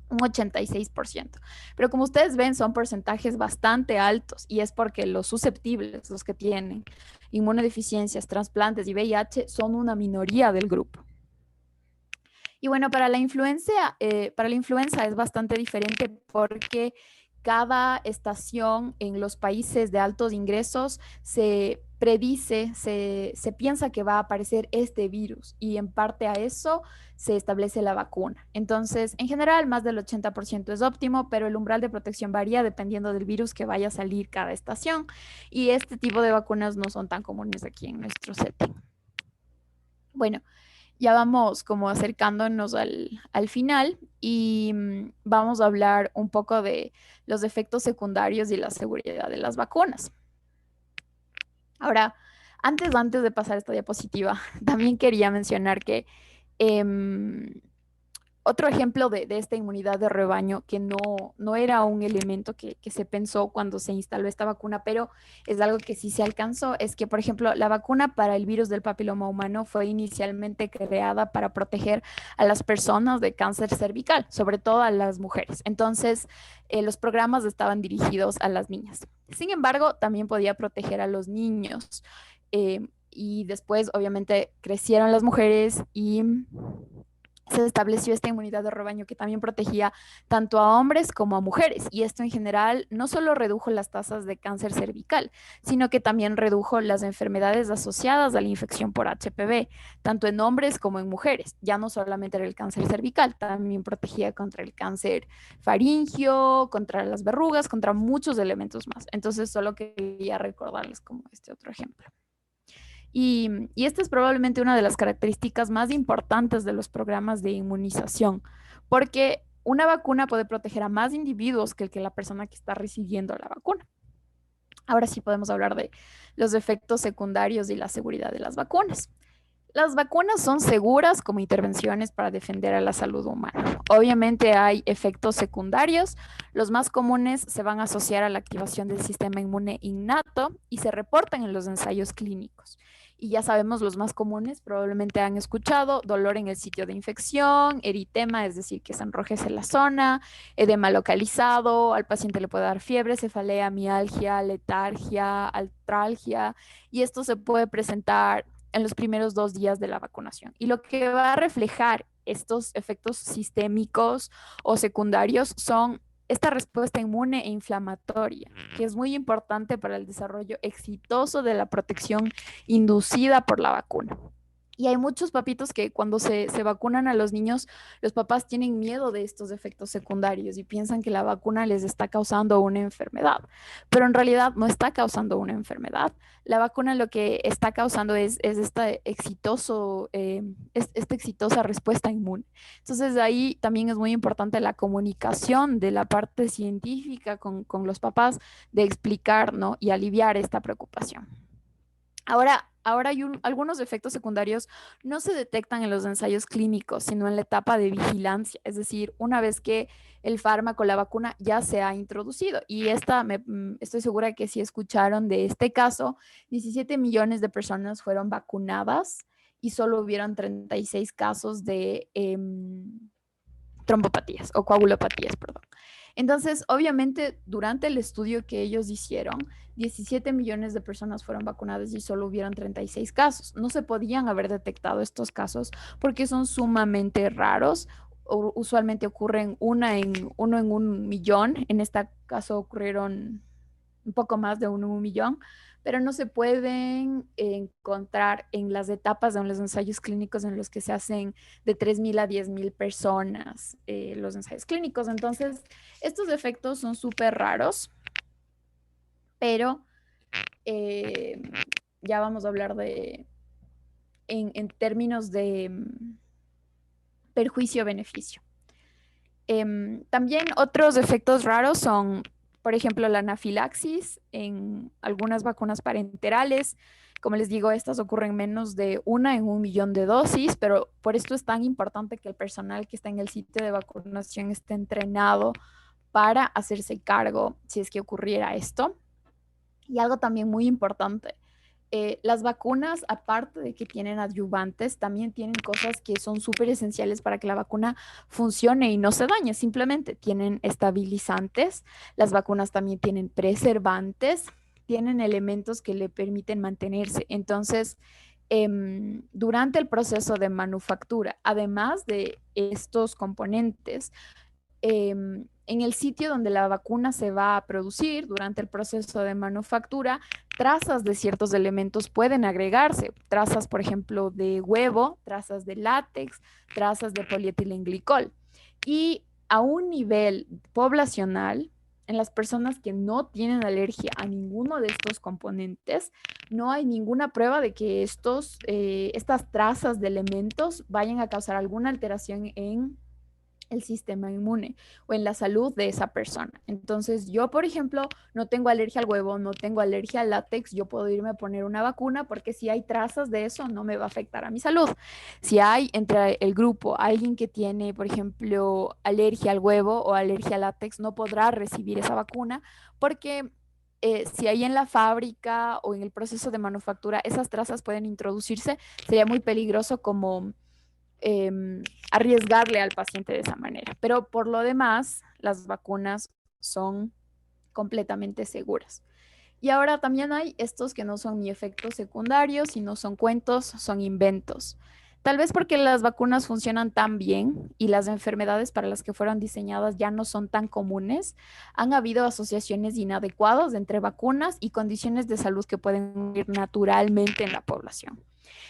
un 86%. Pero como ustedes ven, son porcentajes bastante altos y es porque los susceptibles, los que tienen inmunodeficiencias, trasplantes y VIH, son una minoría del grupo. Y bueno, para la influenza es bastante diferente porque cada estación en los países de altos ingresos se predice, se piensa que va a aparecer este virus y en parte a eso se establece la vacuna. Entonces, en general, más del 80% es óptimo, pero el umbral de protección varía dependiendo del virus que vaya a salir cada estación y este tipo de vacunas no son tan comunes aquí en nuestro setting. Bueno, ya vamos como acercándonos al final y vamos a hablar un poco de los efectos secundarios y la seguridad de las vacunas. Ahora, antes de pasar esta diapositiva, también quería mencionar que em, otro ejemplo de esta inmunidad de rebaño, que no era un elemento que se pensó cuando se instaló esta vacuna, pero es algo que sí se alcanzó, es que, por ejemplo, la vacuna para el virus del papiloma humano fue inicialmente creada para proteger a las personas de cáncer cervical, sobre todo a las mujeres. Entonces, los programas estaban dirigidos a las niñas. Sin embargo, también podía proteger a los niños. Y después, obviamente, crecieron las mujeres y se estableció esta inmunidad de rebaño que también protegía tanto a hombres como a mujeres. Y esto en general no solo redujo las tasas de cáncer cervical, sino que también redujo las enfermedades asociadas a la infección por HPV, tanto en hombres como en mujeres. Ya no solamente era el cáncer cervical, también protegía contra el cáncer faríngeo, contra las verrugas, contra muchos elementos más. Entonces solo quería recordarles como este otro ejemplo. Y esta es probablemente una de las características más importantes de los programas de inmunización, porque una vacuna puede proteger a más individuos que la persona que está recibiendo la vacuna. Ahora sí podemos hablar de los efectos secundarios y la seguridad de las vacunas. Las vacunas son seguras como intervenciones para defender a la salud humana. Obviamente hay efectos secundarios. Los más comunes se van a asociar a la activación del sistema inmune innato y se reportan en los ensayos clínicos. Y ya sabemos los más comunes, probablemente han escuchado dolor en el sitio de infección, eritema, es decir, que se enrojece la zona, edema localizado, al paciente le puede dar fiebre, cefalea, mialgia, letargia, artralgia, y esto se puede presentar en los primeros 2 días de la vacunación. Y lo que va a reflejar estos efectos sistémicos o secundarios son esta respuesta inmune e inflamatoria, que es muy importante para el desarrollo exitoso de la protección inducida por la vacuna. Y hay muchos papitos que cuando se vacunan a los niños, los papás tienen miedo de estos efectos secundarios y piensan que la vacuna les está causando una enfermedad, pero en realidad no está causando una enfermedad. La vacuna lo que está causando es esta exitosa respuesta inmune. Entonces, de ahí también es muy importante la comunicación de la parte científica con los papás, de explicar, ¿no? Y aliviar esta preocupación. Ahora hay algunos efectos secundarios no se detectan en los ensayos clínicos, sino en la etapa de vigilancia, es decir, una vez que el fármaco, la vacuna ya se ha introducido. Y estoy segura que si escucharon de este caso, 17 millones de personas fueron vacunadas y solo hubieron 36 casos de trombopatías o coagulopatías, perdón. Entonces, obviamente, durante el estudio que ellos hicieron, 17 millones de personas fueron vacunadas y solo hubieron 36 casos. No se podían haber detectado estos casos porque son sumamente raros. Usualmente ocurren uno en un millón. En este caso ocurrieron un poco más de uno en un millón, pero no se pueden encontrar en las etapas de los ensayos clínicos en los que se hacen de 3.000 a 10.000 personas los ensayos clínicos. Entonces, estos efectos son súper raros, pero eh, ya vamos a hablar en términos de perjuicio-beneficio. También otros efectos raros son, por ejemplo, la anafilaxis en algunas vacunas parenterales. Como les digo, estas ocurren menos de una en un millón de dosis, pero por esto es tan importante que el personal que está en el sitio de vacunación esté entrenado para hacerse cargo si es que ocurriera esto. Y algo también muy importante, las vacunas, aparte de que tienen adyuvantes, también tienen cosas que son súper esenciales para que la vacuna funcione y no se dañe. Simplemente tienen estabilizantes. Las vacunas también tienen preservantes, tienen elementos que le permiten mantenerse. Entonces, durante el proceso de manufactura, además de estos componentes, en el sitio donde la vacuna se va a producir durante el proceso de manufactura, trazas de ciertos elementos pueden agregarse. Trazas, por ejemplo, de huevo, trazas de látex, trazas de polietilenglicol. Y a un nivel poblacional, en las personas que no tienen alergia a ninguno de estos componentes, no hay ninguna prueba de que estas trazas de elementos vayan a causar alguna alteración en el sistema inmune o en la salud de esa persona. Entonces, yo, por ejemplo, no tengo alergia al huevo, no tengo alergia al látex, yo puedo irme a poner una vacuna porque si hay trazas de eso, no me va a afectar a mi salud. Si hay entre el grupo alguien que tiene, por ejemplo, alergia al huevo o alergia al látex, no podrá recibir esa vacuna porque si hay en la fábrica o en el proceso de manufactura esas trazas pueden introducirse, sería muy peligroso como arriesgarle al paciente de esa manera. Pero por lo demás, las vacunas son completamente seguras. Y ahora también hay estos que no son ni efectos secundarios, sino son cuentos, son inventos. Tal vez porque las vacunas funcionan tan bien y las enfermedades para las que fueron diseñadas ya no son tan comunes, han habido asociaciones inadecuadas entre vacunas y condiciones de salud que pueden ir naturalmente en la población.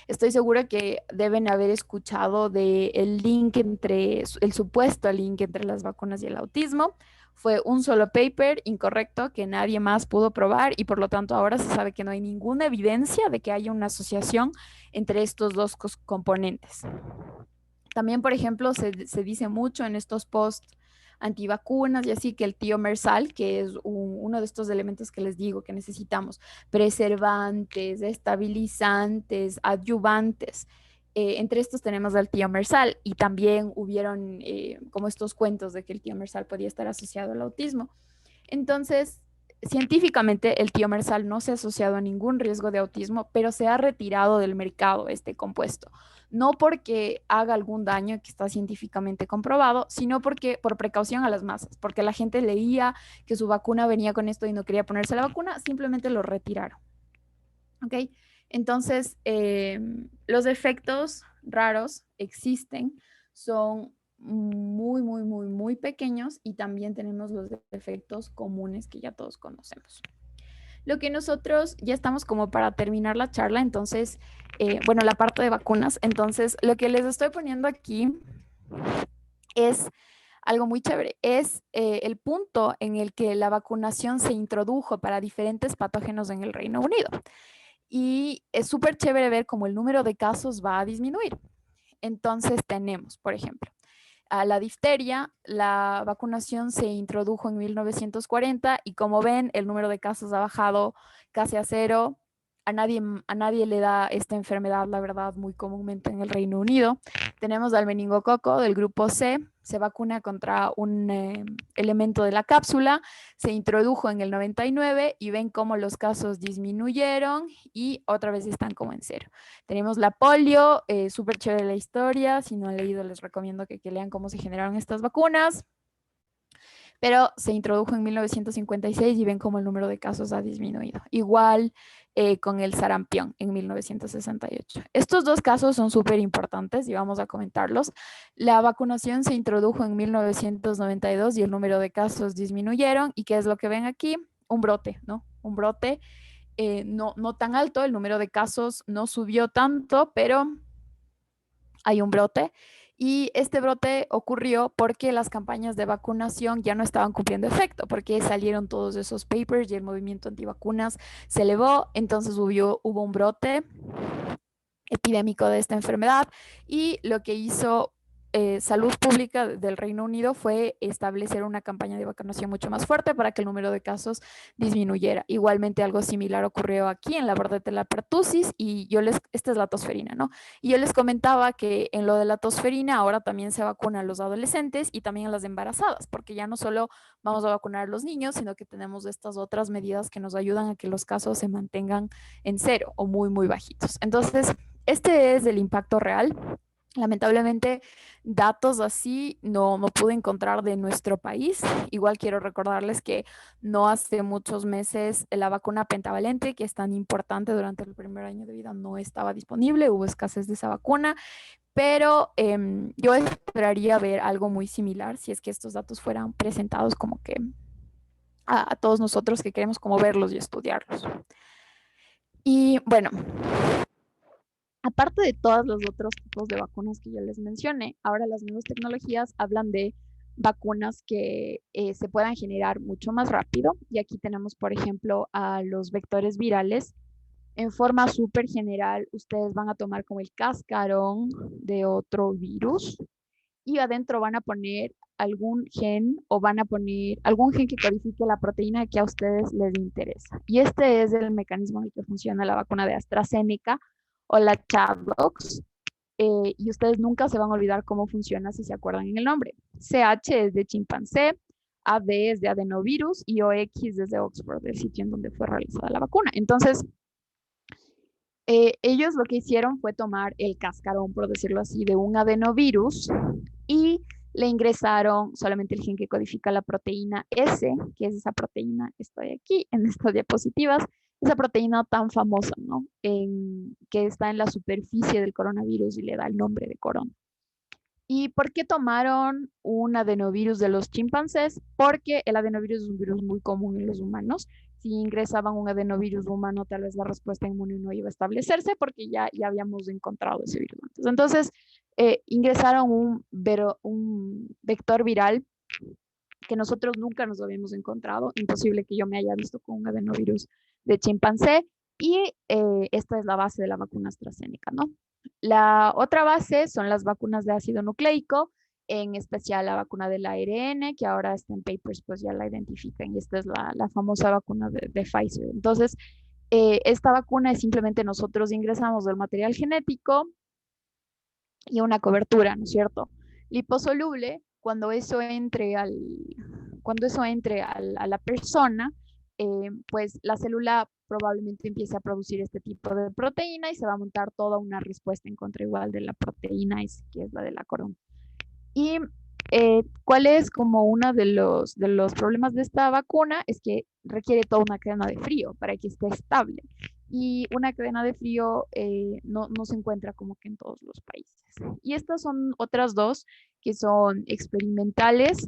Estoy segura que deben haber escuchado del link el supuesto link entre las vacunas y el autismo. Fue un solo paper incorrecto que nadie más pudo probar y por lo tanto ahora se sabe que no hay ninguna evidencia de que haya una asociación entre estos dos componentes. También, por ejemplo, se dice mucho en estos posts antivacunas y así que el tiomersal, que es uno de estos elementos que les digo que necesitamos, preservantes, estabilizantes, adyuvantes. Entre estos tenemos al tiomersal y también hubieron como estos cuentos de que el tiomersal podía estar asociado al autismo. Entonces, científicamente el tiomersal no se ha asociado a ningún riesgo de autismo, pero se ha retirado del mercado este compuesto. No porque haga algún daño que está científicamente comprobado, sino porque por precaución a las masas, porque la gente leía que su vacuna venía con esto y no quería ponerse la vacuna, simplemente lo retiraron. ¿Ok? Entonces, los efectos raros existen, son muy, muy, muy, muy pequeños y también tenemos los efectos comunes que ya todos conocemos. Lo que nosotros ya estamos como para terminar la charla, entonces, bueno, la parte de vacunas, entonces lo que les estoy poniendo aquí es algo muy chévere, es el punto en el que la vacunación se introdujo para diferentes patógenos en el Reino Unido. Y es súper chévere ver cómo el número de casos va a disminuir. Entonces tenemos, por ejemplo, a la difteria, la vacunación se introdujo en 1940 y como ven, el número de casos ha bajado casi a cero. A nadie le da esta enfermedad, la verdad, muy comúnmente en el Reino Unido. Tenemos al meningococo del grupo C, se vacuna contra un elemento de la cápsula, se introdujo en el 99 y ven cómo los casos disminuyeron y otra vez están como en cero. Tenemos la polio, súper chévere la historia. Si no han leído, les recomiendo que lean cómo se generaron estas vacunas. Pero se introdujo en 1956 y ven cómo el número de casos ha disminuido. Igual con el sarampión en 1968. Estos dos casos son súper importantes y vamos a comentarlos. La vacunación se introdujo en 1992 y el número de casos disminuyeron. ¿Y qué es lo que ven aquí? Un brote, ¿no? Un brote no tan alto, el número de casos no subió tanto, pero hay un brote. Y este brote ocurrió porque las campañas de vacunación ya no estaban cumpliendo efecto, porque salieron todos esos papers y el movimiento antivacunas se elevó, entonces hubo un brote epidémico de esta enfermedad y lo que hizo Salud Pública del Reino Unido fue establecer una campaña de vacunación mucho más fuerte para que el número de casos disminuyera. Igualmente algo similar ocurrió aquí en la bordetella pertussis y esta es la tosferina, ¿no? Y yo les comentaba que en lo de la tosferina ahora también se vacuna a los adolescentes y también a las embarazadas, porque ya no solo vamos a vacunar a los niños, sino que tenemos estas otras medidas que nos ayudan a que los casos se mantengan en cero o muy, muy bajitos. Entonces, este es el impacto real. Lamentablemente, datos así no pude encontrar de nuestro país. Igual quiero recordarles que no hace muchos meses la vacuna pentavalente, que es tan importante durante el primer año de vida, no estaba disponible, hubo escasez de esa vacuna, pero yo esperaría ver algo muy similar si es que estos datos fueran presentados como que a todos nosotros que queremos como verlos y estudiarlos. Y bueno, aparte de todos los otros tipos de vacunas que ya les mencioné, ahora las nuevas tecnologías hablan de vacunas que se puedan generar mucho más rápido. Y aquí tenemos, por ejemplo, a los vectores virales. En forma súper general, ustedes van a tomar como el cascarón de otro virus y adentro van a poner algún gen o van a poner algún gen que codifique la proteína que a ustedes les interesa. Y este es el mecanismo en el que funciona la vacuna de AstraZeneca o la Chavox. Y ustedes nunca se van a olvidar cómo funciona si se acuerdan en el nombre. CH es de chimpancé, AD es de adenovirus y OX es de Oxford, el sitio en donde fue realizada la vacuna. Entonces, ellos lo que hicieron fue tomar el cascarón, por decirlo así, de un adenovirus y le ingresaron solamente el gen que codifica la proteína S, que es esa proteína que estoy aquí en estas diapositivas, esa proteína tan famosa, ¿no? Que está en la superficie del coronavirus y le da el nombre de corona. ¿Y por qué tomaron un adenovirus de los chimpancés? Porque el adenovirus es un virus muy común en los humanos. Si ingresaban un adenovirus humano, tal vez la respuesta inmune no iba a establecerse porque ya habíamos encontrado ese virus antes. Entonces, ingresaron un vector viral que nosotros nunca nos habíamos encontrado. Imposible que yo me haya visto con un adenovirus de chimpancé. Y esta es la base de la vacuna AstraZeneca, ¿no? La otra base son las vacunas de ácido nucleico, en especial la vacuna del ARN, que ahora está en papers, pues ya la identifican, y esta es la famosa vacuna de Pfizer. Entonces, esta vacuna es simplemente nosotros ingresamos el material genético y una cobertura, ¿no es cierto? Liposoluble, cuando eso entre a la persona, pues la célula probablemente empiece a producir este tipo de proteína y se va a montar toda una respuesta en contra igual de la proteína S, que es la de la corona. Y cuál es como uno de los problemas de esta vacuna es que requiere toda una cadena de frío para que esté estable. y una cadena de frío no se encuentra como que en todos los países. Y estas son otras dos que son experimentales.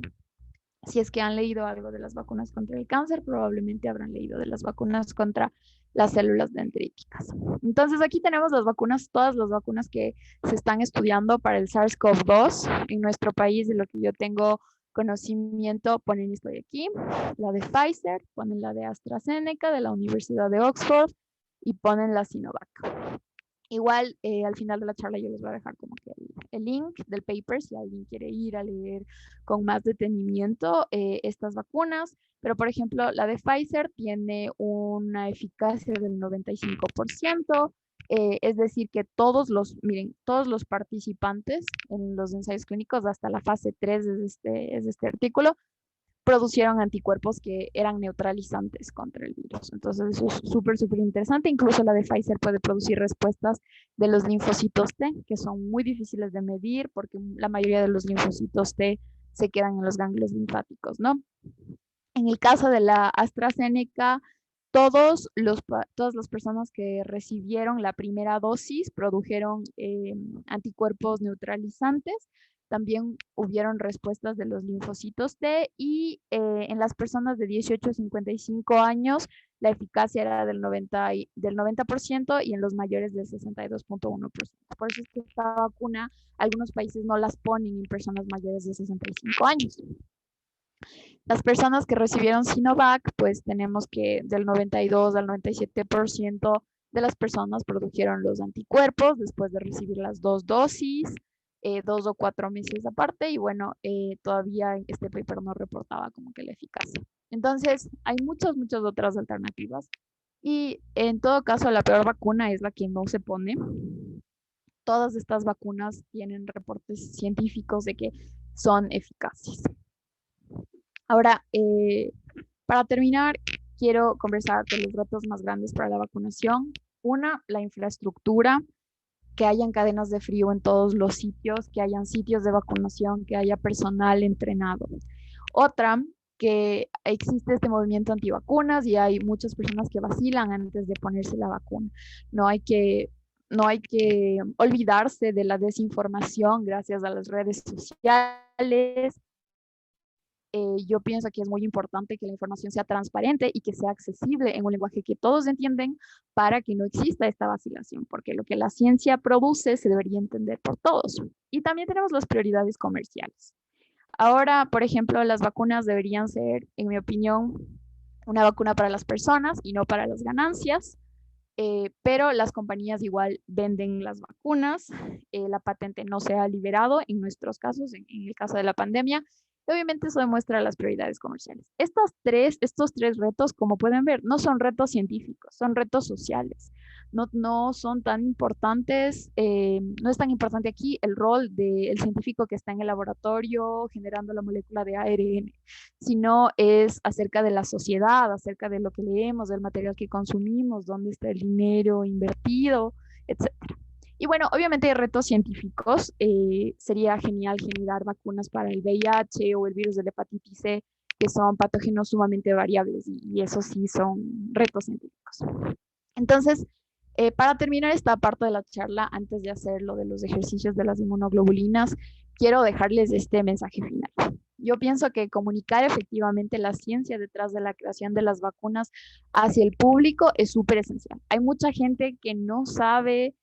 Si es que han leído algo de las vacunas contra el cáncer, probablemente habrán leído de las vacunas contra las células dendríticas. Entonces aquí tenemos las vacunas, todas las vacunas que se están estudiando para el SARS-CoV-2 en nuestro país, de lo que yo tengo conocimiento, ponen esto de aquí, la de Pfizer, ponen la de AstraZeneca, de la Universidad de Oxford, y ponen la Sinovac. Igual, al final de la charla yo les voy a dejar como que el link del paper si alguien quiere ir a leer con más detenimiento estas vacunas. Pero, por ejemplo, la de Pfizer tiene una eficacia del 95%, es decir, que miren, todos los participantes en los ensayos clínicos hasta la fase 3 es este artículo, producieron anticuerpos que eran neutralizantes contra el virus. Entonces, eso es súper, súper interesante. Incluso la de Pfizer puede producir respuestas de los linfocitos T, que son muy difíciles de medir porque la mayoría de los linfocitos T se quedan en los ganglios linfáticos, ¿no? En el caso de la AstraZeneca, todas las personas que recibieron la primera dosis produjeron anticuerpos neutralizantes. También hubieron respuestas de los linfocitos T y en las personas de 18 a 55 años la eficacia era del 90% y en los mayores del 62.1%. Por eso es que esta vacuna algunos países no las ponen en personas mayores de 65 años. Las personas que recibieron Sinovac, pues tenemos que del 92 al 97% de las personas produjeron los anticuerpos después de recibir las dos dosis, 2 o 4 meses aparte, y bueno, todavía este paper no reportaba como que la eficacia. Entonces, hay muchas otras alternativas. Y en todo caso, la peor vacuna es la que no se pone. Todas estas vacunas tienen reportes científicos de que son eficaces. Ahora, para terminar, quiero conversar de los retos más grandes para la vacunación. Una, la infraestructura, que hayan cadenas de frío en todos los sitios, que hayan sitios de vacunación, que haya personal entrenado. Otra, que existe este movimiento antivacunas y hay muchas personas que vacilan antes de ponerse la vacuna. No hay que, no hay que olvidarse de la desinformación gracias a las redes sociales. Yo pienso que es muy importante que la información sea transparente y que sea accesible en un lenguaje que todos entienden para que no exista esta vacilación, porque lo que la ciencia produce se debería entender por todos. Y también tenemos las prioridades comerciales. Ahora, por ejemplo, las vacunas deberían ser, en mi opinión, una vacuna para las personas y no para las ganancias. Pero las compañías igual venden las vacunas, la patente no se ha liberado en nuestros casos, en el caso de la pandemia, y obviamente eso demuestra las prioridades comerciales. Estos tres retos, como pueden ver, no son retos científicos, son retos sociales. No son tan importantes, no es tan importante aquí el rol del científico que está en el laboratorio generando la molécula de ARN, sino es acerca de la sociedad, acerca de lo que leemos, del material que consumimos, dónde está el dinero invertido, etcétera. Y bueno, obviamente hay retos científicos. Sería genial generar vacunas para el VIH o el virus de la hepatitis C, que son patógenos sumamente variables y eso sí son retos científicos. Entonces, para terminar esta parte de la charla, antes de hacer lo de los ejercicios de las inmunoglobulinas, quiero dejarles este mensaje final. Yo pienso que comunicar efectivamente la ciencia detrás de la creación de las vacunas hacia el público es súper esencial. Hay mucha gente que no sabe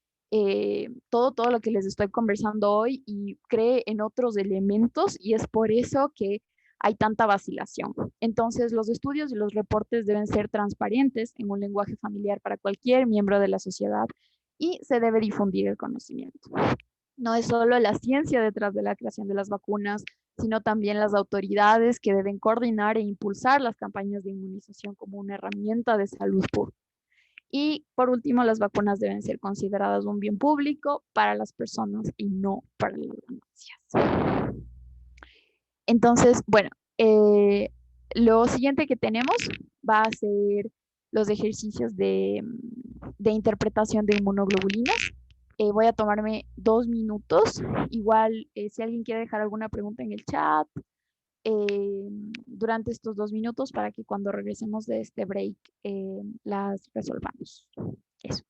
todo lo que les estoy conversando hoy y cree en otros elementos y es por eso que hay tanta vacilación. Entonces, los estudios y los reportes deben ser transparentes en un lenguaje familiar para cualquier miembro de la sociedad y se debe difundir el conocimiento. No es solo la ciencia detrás de la creación de las vacunas, sino también las autoridades que deben coordinar e impulsar las campañas de inmunización como una herramienta de salud pública. Y por último, las vacunas deben ser consideradas un bien público para las personas y no para las ganancias. Entonces, bueno, lo siguiente que tenemos va a ser los ejercicios de interpretación de inmunoglobulinas. Voy a tomarme 2 minutos. Igual, si alguien quiere dejar alguna pregunta en el chat durante estos 2 minutos para que cuando regresemos de este break las resolvamos. Eso.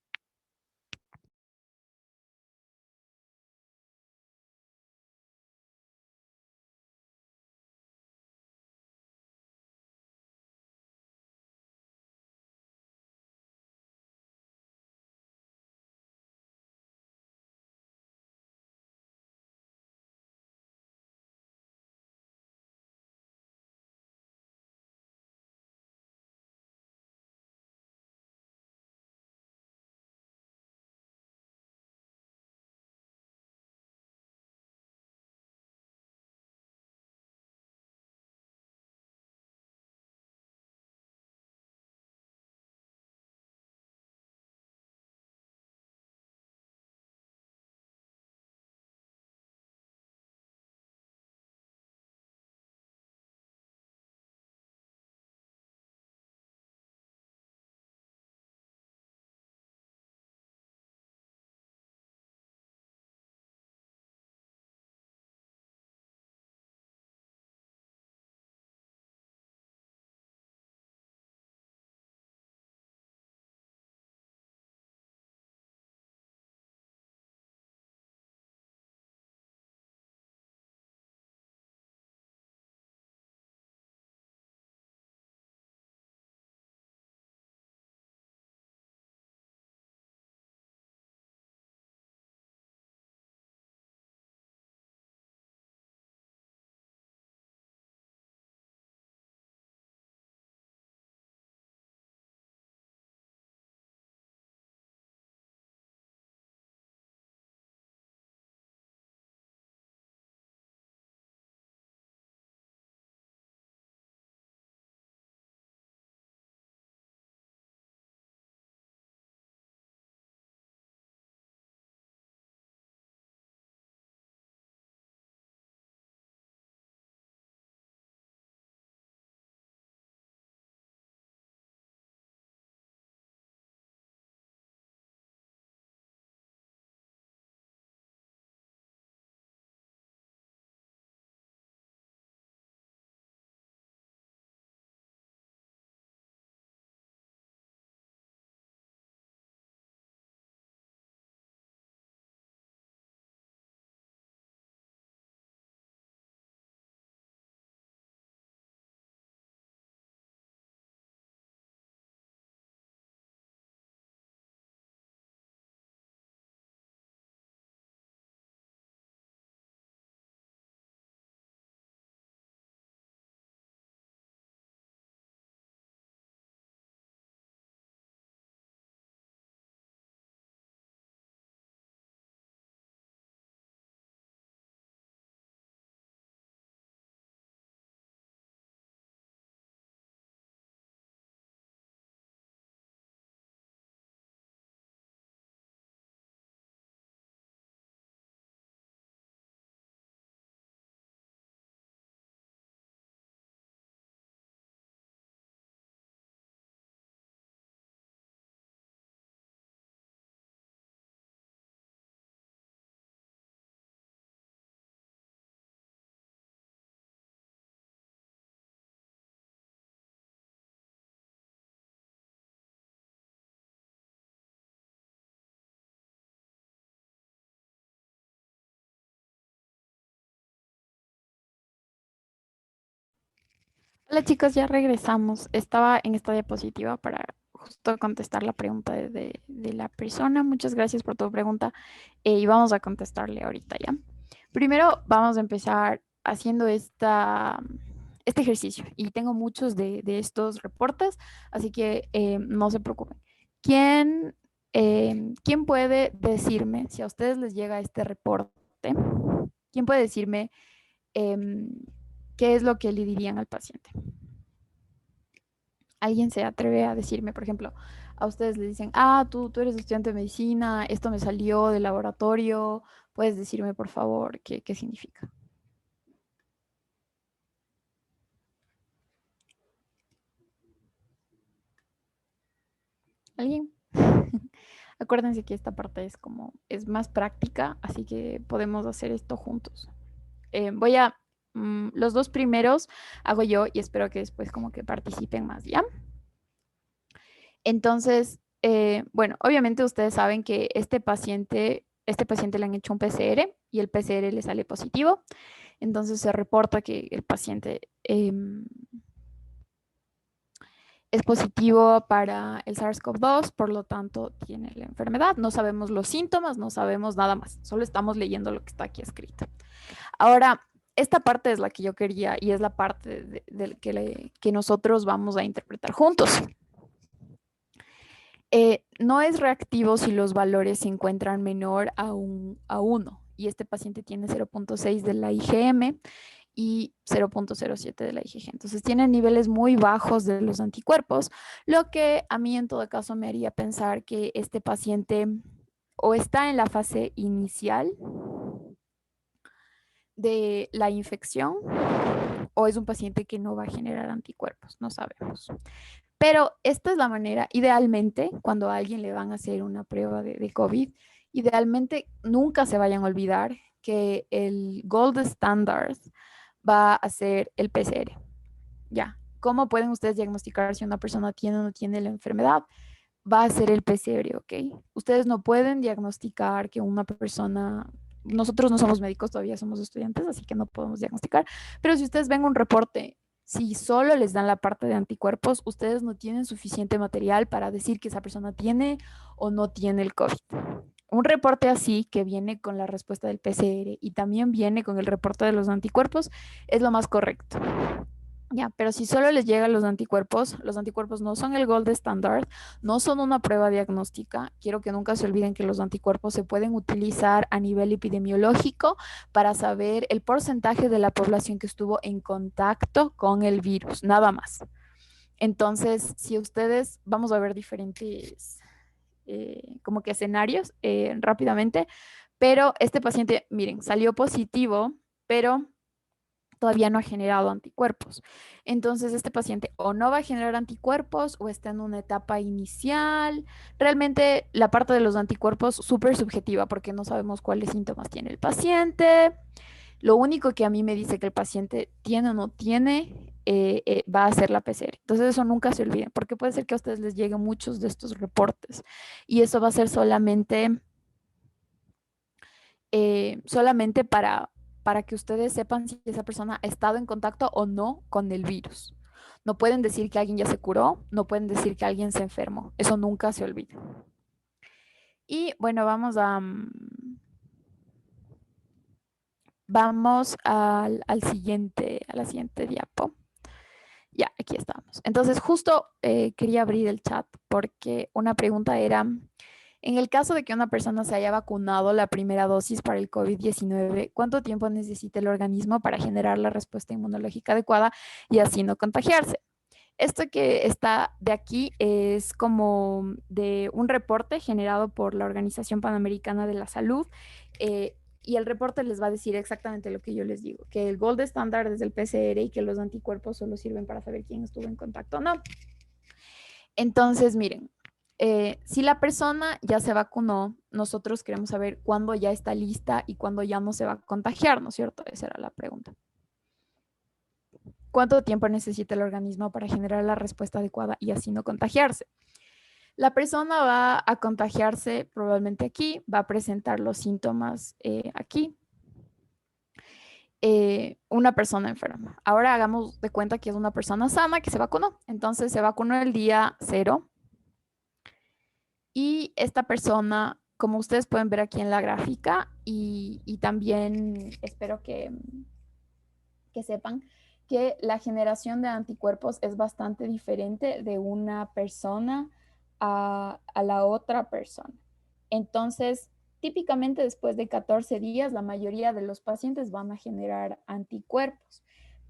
Hola chicos, ya regresamos. Estaba en esta diapositiva para justo contestar la pregunta de la persona. Muchas gracias por tu pregunta y vamos a contestarle ahorita ya. Primero vamos a empezar haciendo este ejercicio y tengo muchos de estos reportes, así que no se preocupen. ¿Quién puede decirme, si a ustedes les llega este reporte, quién puede decirme em, qué es lo que le dirían al paciente? Alguien se atreve a decirme, por ejemplo, a ustedes le dicen, tú eres estudiante de medicina, esto me salió del laboratorio, puedes decirme, por favor, qué significa. ¿Alguien? Acuérdense que esta parte es más práctica, así que podemos hacer esto juntos. Los dos primeros hago yo y espero que después como que participen más, ¿ya? Entonces, Bueno, obviamente ustedes saben que este paciente le han hecho un PCR y el PCR le sale positivo. Entonces se reporta que el paciente es positivo para el SARS-CoV-2, por lo tanto tiene la enfermedad. No sabemos los síntomas, no sabemos nada más, solo estamos leyendo lo que está aquí escrito. Ahora, esta parte es la que yo quería y es la parte que nosotros vamos a interpretar juntos. No es reactivo si los valores se encuentran menor a 1 y este paciente tiene 0.6 de la IgM y 0.07 de la IgG. Entonces tiene niveles muy bajos de los anticuerpos, lo que a mí en todo caso me haría pensar que este paciente o está en la fase inicial de la infección o es un paciente que no va a generar anticuerpos, no sabemos. Pero esta es la manera, idealmente, cuando a alguien le van a hacer una prueba de COVID, idealmente nunca se vayan a olvidar que el gold standard va a ser el PCR. Ya, ¿cómo pueden ustedes diagnosticar si una persona tiene o no tiene la enfermedad? Va a ser el PCR, ¿ok? Ustedes no pueden diagnosticar que una persona, nosotros no somos médicos, todavía somos estudiantes, así que no podemos diagnosticar, pero si ustedes ven un reporte, si solo les dan la parte de anticuerpos, ustedes no tienen suficiente material para decir que esa persona tiene o no tiene el COVID. Un reporte así que viene con la respuesta del PCR y también viene con el reporte de los anticuerpos es lo más correcto. Ya, pero si solo les llegan los anticuerpos no son el gold standard, no son una prueba diagnóstica. Quiero que nunca se olviden que los anticuerpos se pueden utilizar a nivel epidemiológico para saber el porcentaje de la población que estuvo en contacto con el virus, nada más. Entonces, si ustedes, vamos a ver diferentes como que escenarios rápidamente, pero este paciente, miren, salió positivo, pero todavía no ha generado anticuerpos. Entonces, este paciente o no va a generar anticuerpos o está en una etapa inicial. Realmente la parte de los anticuerpos súper subjetiva porque no sabemos cuáles síntomas tiene el paciente. Lo único que a mí me dice que el paciente tiene o no tiene va a ser la PCR. Entonces, eso nunca se olviden porque puede ser que a ustedes les lleguen muchos de estos reportes y eso va a ser solamente para que ustedes sepan si esa persona ha estado en contacto o no con el virus. No pueden decir que alguien ya se curó, no pueden decir que alguien se enfermó. Eso nunca se olvida. Y bueno, vamos a la siguiente diapo. Ya, aquí estamos. Entonces, justo quería abrir el chat porque una pregunta era, en el caso de que una persona se haya vacunado la primera dosis para el COVID-19, ¿cuánto tiempo necesita el organismo para generar la respuesta inmunológica adecuada y así no contagiarse? Esto que está de aquí es como de un reporte generado por la Organización Panamericana de la Salud. Y el reporte les va a decir exactamente lo que yo les digo, que el gold standard es el PCR y que los anticuerpos solo sirven para saber quién estuvo en contacto o no. Entonces, miren, si la persona ya se vacunó, nosotros queremos saber cuándo ya está lista y cuándo ya no se va a contagiar, ¿no es cierto? Esa era la pregunta. ¿Cuánto tiempo necesita el organismo para generar la respuesta adecuada y así no contagiarse? La persona va a contagiarse probablemente aquí, va a presentar los síntomas aquí. Una persona enferma. Ahora hagamos de cuenta que es una persona sana que se vacunó. Entonces se vacunó el día 0 y esta persona, como ustedes pueden ver aquí en la gráfica y también espero que sepan que la generación de anticuerpos es bastante diferente de una persona a la otra persona. Entonces, típicamente después de 14 días, la mayoría de los pacientes van a generar anticuerpos,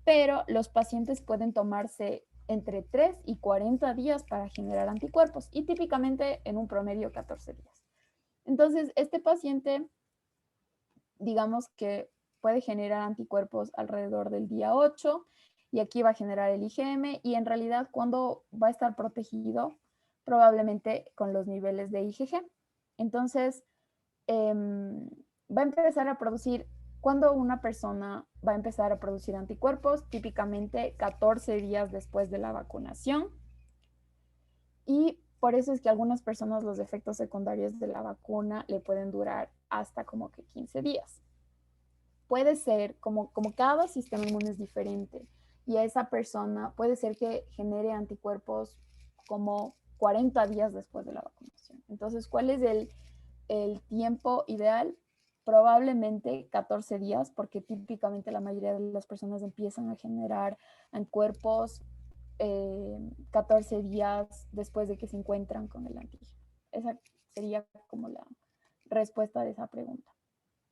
pero los pacientes pueden tomarse entre 3 y 40 días para generar anticuerpos y típicamente en un promedio 14 días. Entonces, este paciente, digamos que puede generar anticuerpos alrededor del día 8 y aquí va a generar el IgM y en realidad cuando va a estar protegido probablemente con los niveles de IgG. Entonces va a empezar a producir, cuando una persona va a empezar a producir anticuerpos, típicamente 14 días después de la vacunación. Y por eso es que a algunas personas los efectos secundarios de la vacuna le pueden durar hasta como que 15 días. Puede ser, como cada sistema inmune es diferente, y a esa persona puede ser que genere anticuerpos como 40 días después de la vacunación. Entonces, ¿cuál es el tiempo ideal? Probablemente 14 días, porque típicamente la mayoría de las personas empiezan a generar anticuerpos 14 días después de que se encuentran con el antígeno. Esa sería como la respuesta de esa pregunta.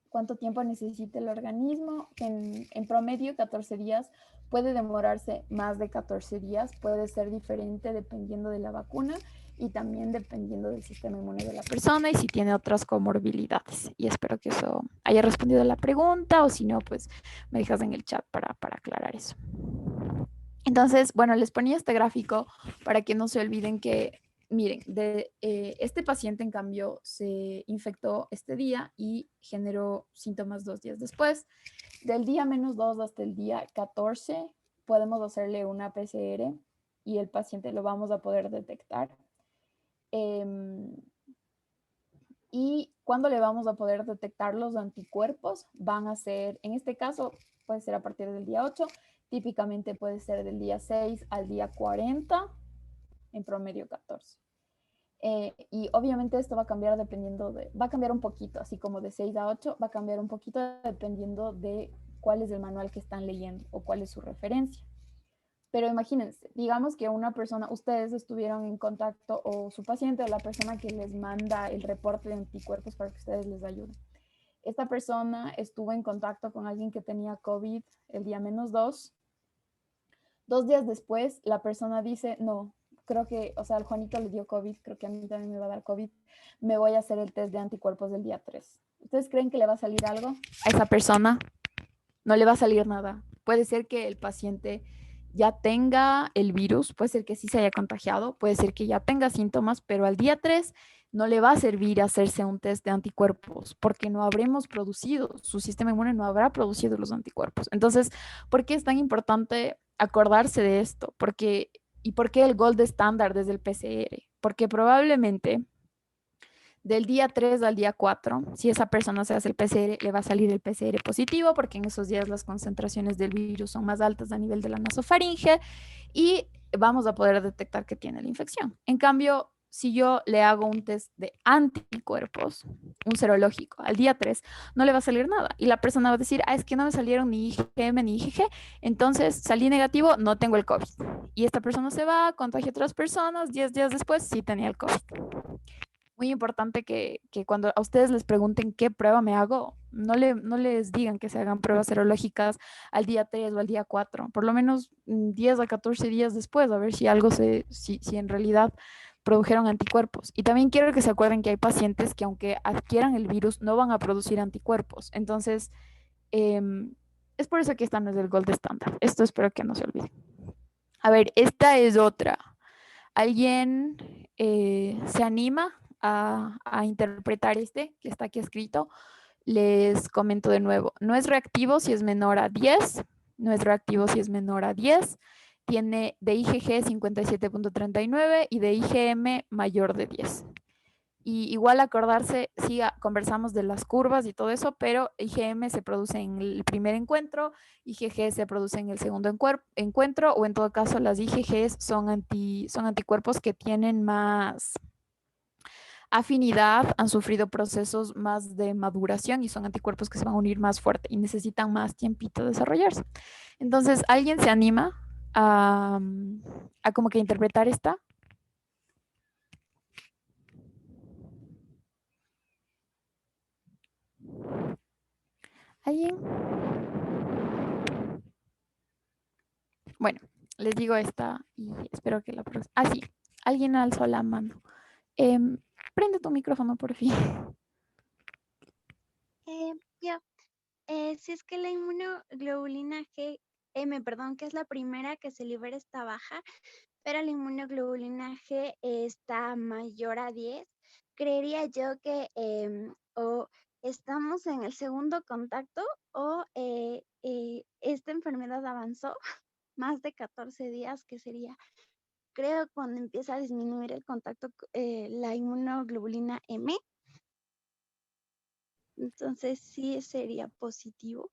¿Cuánto tiempo necesita el organismo? En promedio 14 días. Puede demorarse más de 14 días, puede ser diferente dependiendo de la vacuna y también dependiendo del sistema inmune de la persona y si tiene otras comorbilidades. Y espero que eso haya respondido a la pregunta, o si no, pues me dejas en el chat para aclarar eso. Entonces, bueno, les ponía este gráfico para que no se olviden que, miren, este paciente en cambio se infectó este día y generó síntomas 2 días después. Del día -2 hasta el día 14 podemos hacerle una PCR y el paciente lo vamos a poder detectar. Y cuando le vamos a poder detectar los anticuerpos, van a ser, en este caso, puede ser a partir del día 8, típicamente puede ser del día 6 al día 40, en promedio 14. Y obviamente esto va a cambiar va a cambiar un poquito, así como de 6 a 8, va a cambiar un poquito dependiendo de cuál es el manual que están leyendo o cuál es su referencia. Pero imagínense, digamos que una persona, ustedes estuvieron en contacto, o su paciente o la persona que les manda el reporte de anticuerpos para que ustedes les ayuden. Esta persona estuvo en contacto con alguien que tenía COVID el día -2. 2 días después, la persona dice, no, creo que, o sea, al Juanito le dio COVID, creo que a mí también me va a dar COVID, me voy a hacer el test de anticuerpos del día 3. ¿Ustedes creen que le va a salir algo a esa persona? No le va a salir nada. Puede ser que el paciente ya tenga el virus, puede ser que sí se haya contagiado, puede ser que ya tenga síntomas, pero al día 3 no le va a servir hacerse un test de anticuerpos porque no habremos producido, su sistema inmune no habrá producido los anticuerpos. Entonces, ¿por qué es tan importante acordarse de esto? ¿Y por qué el gold estándar desde el PCR? Porque probablemente del día 3 al día 4, si esa persona se hace el PCR, le va a salir el PCR positivo, porque en esos días las concentraciones del virus son más altas a nivel de la nasofaringe y vamos a poder detectar que tiene la infección. En cambio, si yo le hago un test de anticuerpos, un serológico, al día 3, no le va a salir nada. Y la persona va a decir, es que no me salieron ni IgM ni IgG, entonces salí negativo, no tengo el COVID. Y esta persona se va, contagia a otras personas, 10 días después sí tenía el COVID. Muy importante que cuando a ustedes les pregunten qué prueba me hago, no les digan que se hagan pruebas serológicas al día 3 o al día 4, por lo menos 10 a 14 días después, a ver si si en realidad produjeron anticuerpos. Y también quiero que se acuerden que hay pacientes que aunque adquieran el virus no van a producir anticuerpos. Entonces, es por eso que esta no es el gold estándar. Esto espero que no se olvide. A ver, esta es otra. ¿Alguien se anima a interpretar este que está aquí escrito? Les comento de nuevo. No es reactivo si es menor a 10. No es reactivo si es menor a 10. Tiene de IgG 57.39 y de IgM mayor de 10. Y igual acordarse, sí, conversamos de las curvas y todo eso, pero IgM se produce en el primer encuentro, IgG se produce en el segundo encuentro, o en todo caso las IgGs son anticuerpos que tienen más afinidad, han sufrido procesos más de maduración y son anticuerpos que se van a unir más fuerte y necesitan más tiempito de desarrollarse. Entonces, ¿alguien se anima a como que interpretar esta? ¿Alguien? Bueno, les digo esta y espero que la próxima. Ah, sí, alguien alzó la mano. Em, Prende tu micrófono, por fin. Yo, si es que la inmunoglobulina GM, perdón, que es la primera que se libera, está baja, pero la inmunoglobulina G está mayor a 10, creería yo que o estamos en el segundo contacto o esta enfermedad avanzó más de 14 días, que sería creo, cuando empieza a disminuir el contacto, la inmunoglobulina M. Entonces sí sería positivo.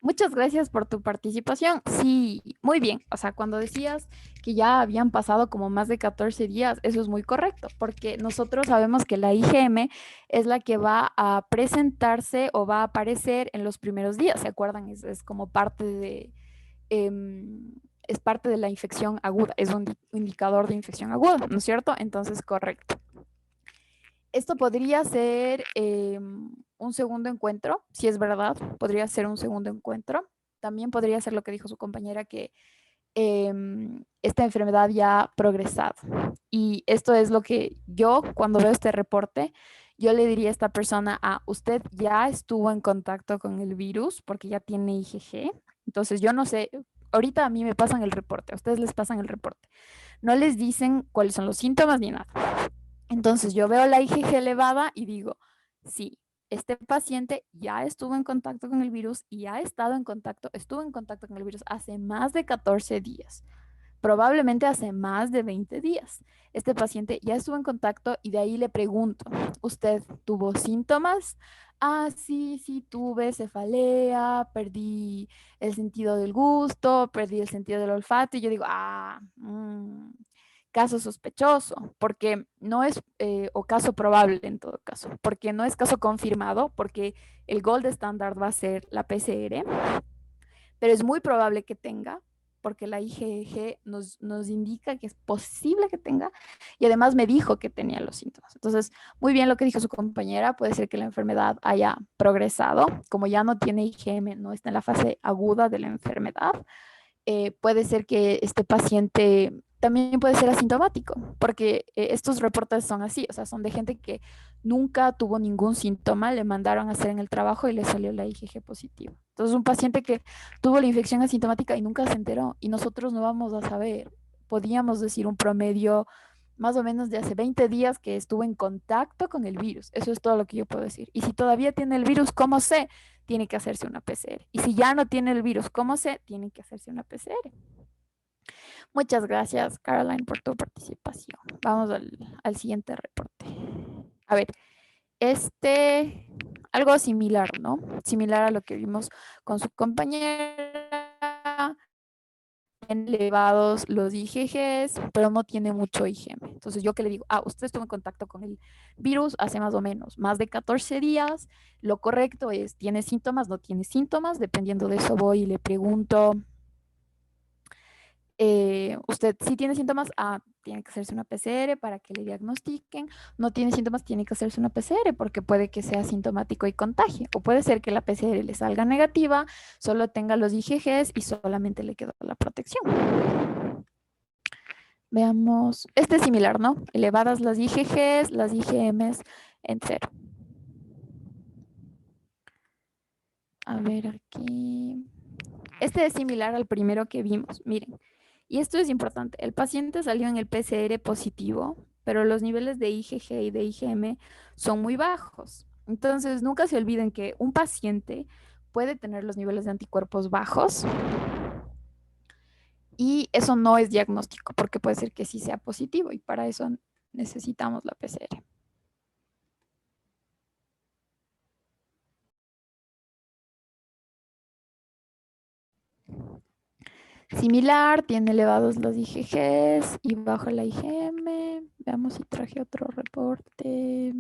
Muchas gracias por tu participación. Sí, muy bien. O sea, cuando decías que ya habían pasado como más de 14 días, eso es muy correcto, porque nosotros sabemos que la IgM es la que va a presentarse o va a aparecer en los primeros días. ¿Se acuerdan? Es como parte de, em, es parte de la infección aguda, es un indicador de infección aguda, ¿no es cierto? Entonces, correcto. Esto podría ser un segundo encuentro, si es verdad, podría ser un segundo encuentro. También podría ser lo que dijo su compañera, que esta enfermedad ya ha progresado. Y esto es lo que yo, cuando veo este reporte, yo le diría a esta persona, usted ya estuvo en contacto con el virus porque ya tiene IgG. Entonces, yo no sé, ahorita a mí me pasan el reporte, a ustedes les pasan el reporte. No les dicen cuáles son los síntomas ni nada. Entonces yo veo la IgG elevada y digo, sí, este paciente ya estuvo en contacto con el virus y ha estado en contacto, estuvo en contacto con el virus hace más de 14 días, probablemente hace más de 20 días. Este paciente ya estuvo en contacto y de ahí le pregunto, ¿usted tuvo síntomas? Sí, sí, tuve cefalea, perdí el sentido del gusto, perdí el sentido del olfato y yo digo, caso sospechoso, porque no es, o caso probable en todo caso, porque no es caso confirmado, porque el gold estándar va a ser la PCR, pero es muy probable que tenga, porque la IgG nos indica que es posible que tenga, y además me dijo que tenía los síntomas. Entonces, muy bien lo que dijo su compañera, puede ser que la enfermedad haya progresado, como ya no tiene IgM, no está en la fase aguda de la enfermedad, puede ser que este paciente también puede ser asintomático, porque estos reportes son así, o sea, son de gente que nunca tuvo ningún síntoma, le mandaron a hacer en el trabajo y le salió la IgG positiva. Entonces, un paciente que tuvo la infección asintomática y nunca se enteró, y nosotros no vamos a saber, podíamos decir un promedio más o menos de hace 20 días que estuvo en contacto con el virus. Eso es todo lo que yo puedo decir. Y si todavía tiene el virus, ¿cómo sé? Tiene que hacerse una PCR. Y si ya no tiene el virus, ¿cómo sé? Tiene que hacerse una PCR. Muchas gracias, Caroline, por tu participación. Vamos al siguiente reporte. A ver, este, algo similar, ¿no? Similar a lo que vimos con su compañera, elevados los IgGs, pero no tiene mucho IgM. Entonces, yo que le digo, usted estuvo en contacto con el virus hace más o menos más de 14 días. Lo correcto es, ¿tiene síntomas? ¿No tiene síntomas? Dependiendo de eso voy y le pregunto, usted sí tiene síntomas, tiene que hacerse una PCR para que le diagnostiquen. No tiene síntomas, tiene que hacerse una PCR porque puede que sea sintomático y contagie. O puede ser que la PCR le salga negativa, solo tenga los IgGs y solamente le quedó la protección. Veamos, este es similar, ¿no? Elevadas las IgGs, las IgMs en cero. A ver aquí. Este es similar al primero que vimos, miren. Y esto es importante. El paciente salió en el PCR positivo, pero los niveles de IgG y de IgM son muy bajos. Entonces, nunca se olviden que un paciente puede tener los niveles de anticuerpos bajos y eso no es diagnóstico porque puede ser que sí sea positivo y para eso necesitamos la PCR. Similar, tiene elevados los IgGs y bajo la IgM. Veamos si traje otro reporte.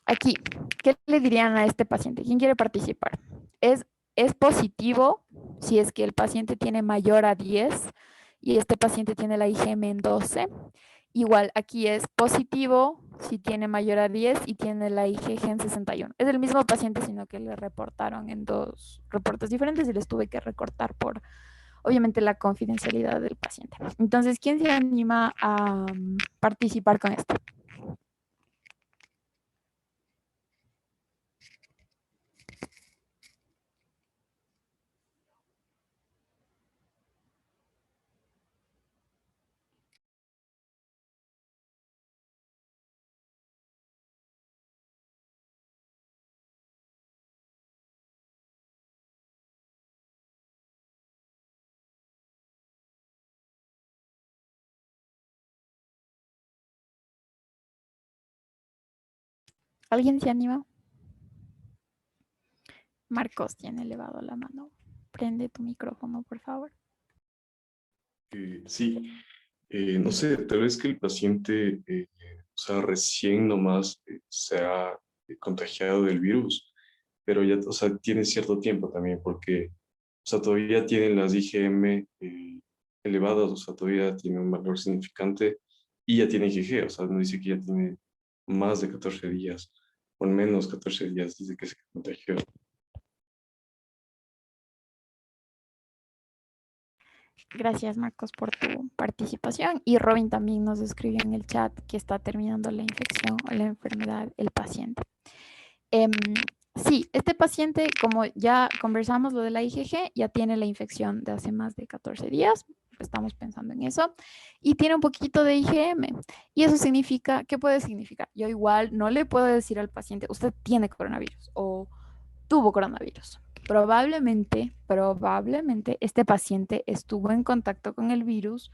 Aquí, ¿qué le dirían a este paciente? ¿Quién quiere participar? Es positivo si es que el paciente tiene mayor a 10 y este paciente tiene la IgM en 12. Igual, aquí es positivo si tiene mayor a 10 y tiene la IgG en 61. Es el mismo paciente, sino que le reportaron en dos reportes diferentes y les tuve que recortar por, obviamente, la confidencialidad del paciente. Entonces, ¿quién se anima a participar con esto? ¿Alguien se anima? Marcos tiene elevado la mano. Prende tu micrófono, por favor. Sí, no sé, tal vez que el paciente, o sea, recién nomás se ha contagiado del virus, pero ya, o sea, tiene cierto tiempo también, porque, o sea, todavía tienen las IgM elevadas, o sea, todavía tiene un valor significante y ya tiene IgG, o sea, no dice que ya tiene más de 14 días, o al menos 14 días desde que se contagió. Gracias, Marcos, por tu participación. Y Robin también nos escribió en el chat que está terminando la infección o la enfermedad el paciente. Sí, este paciente, como ya conversamos lo de la IgG, ya tiene la infección de hace más de 14 días. Estamos pensando en eso. Y tiene un poquito de IgM. Y eso significa, ¿qué puede significar? Yo igual no le puedo decir al paciente, usted tiene coronavirus o tuvo coronavirus. Probablemente este paciente estuvo en contacto con el virus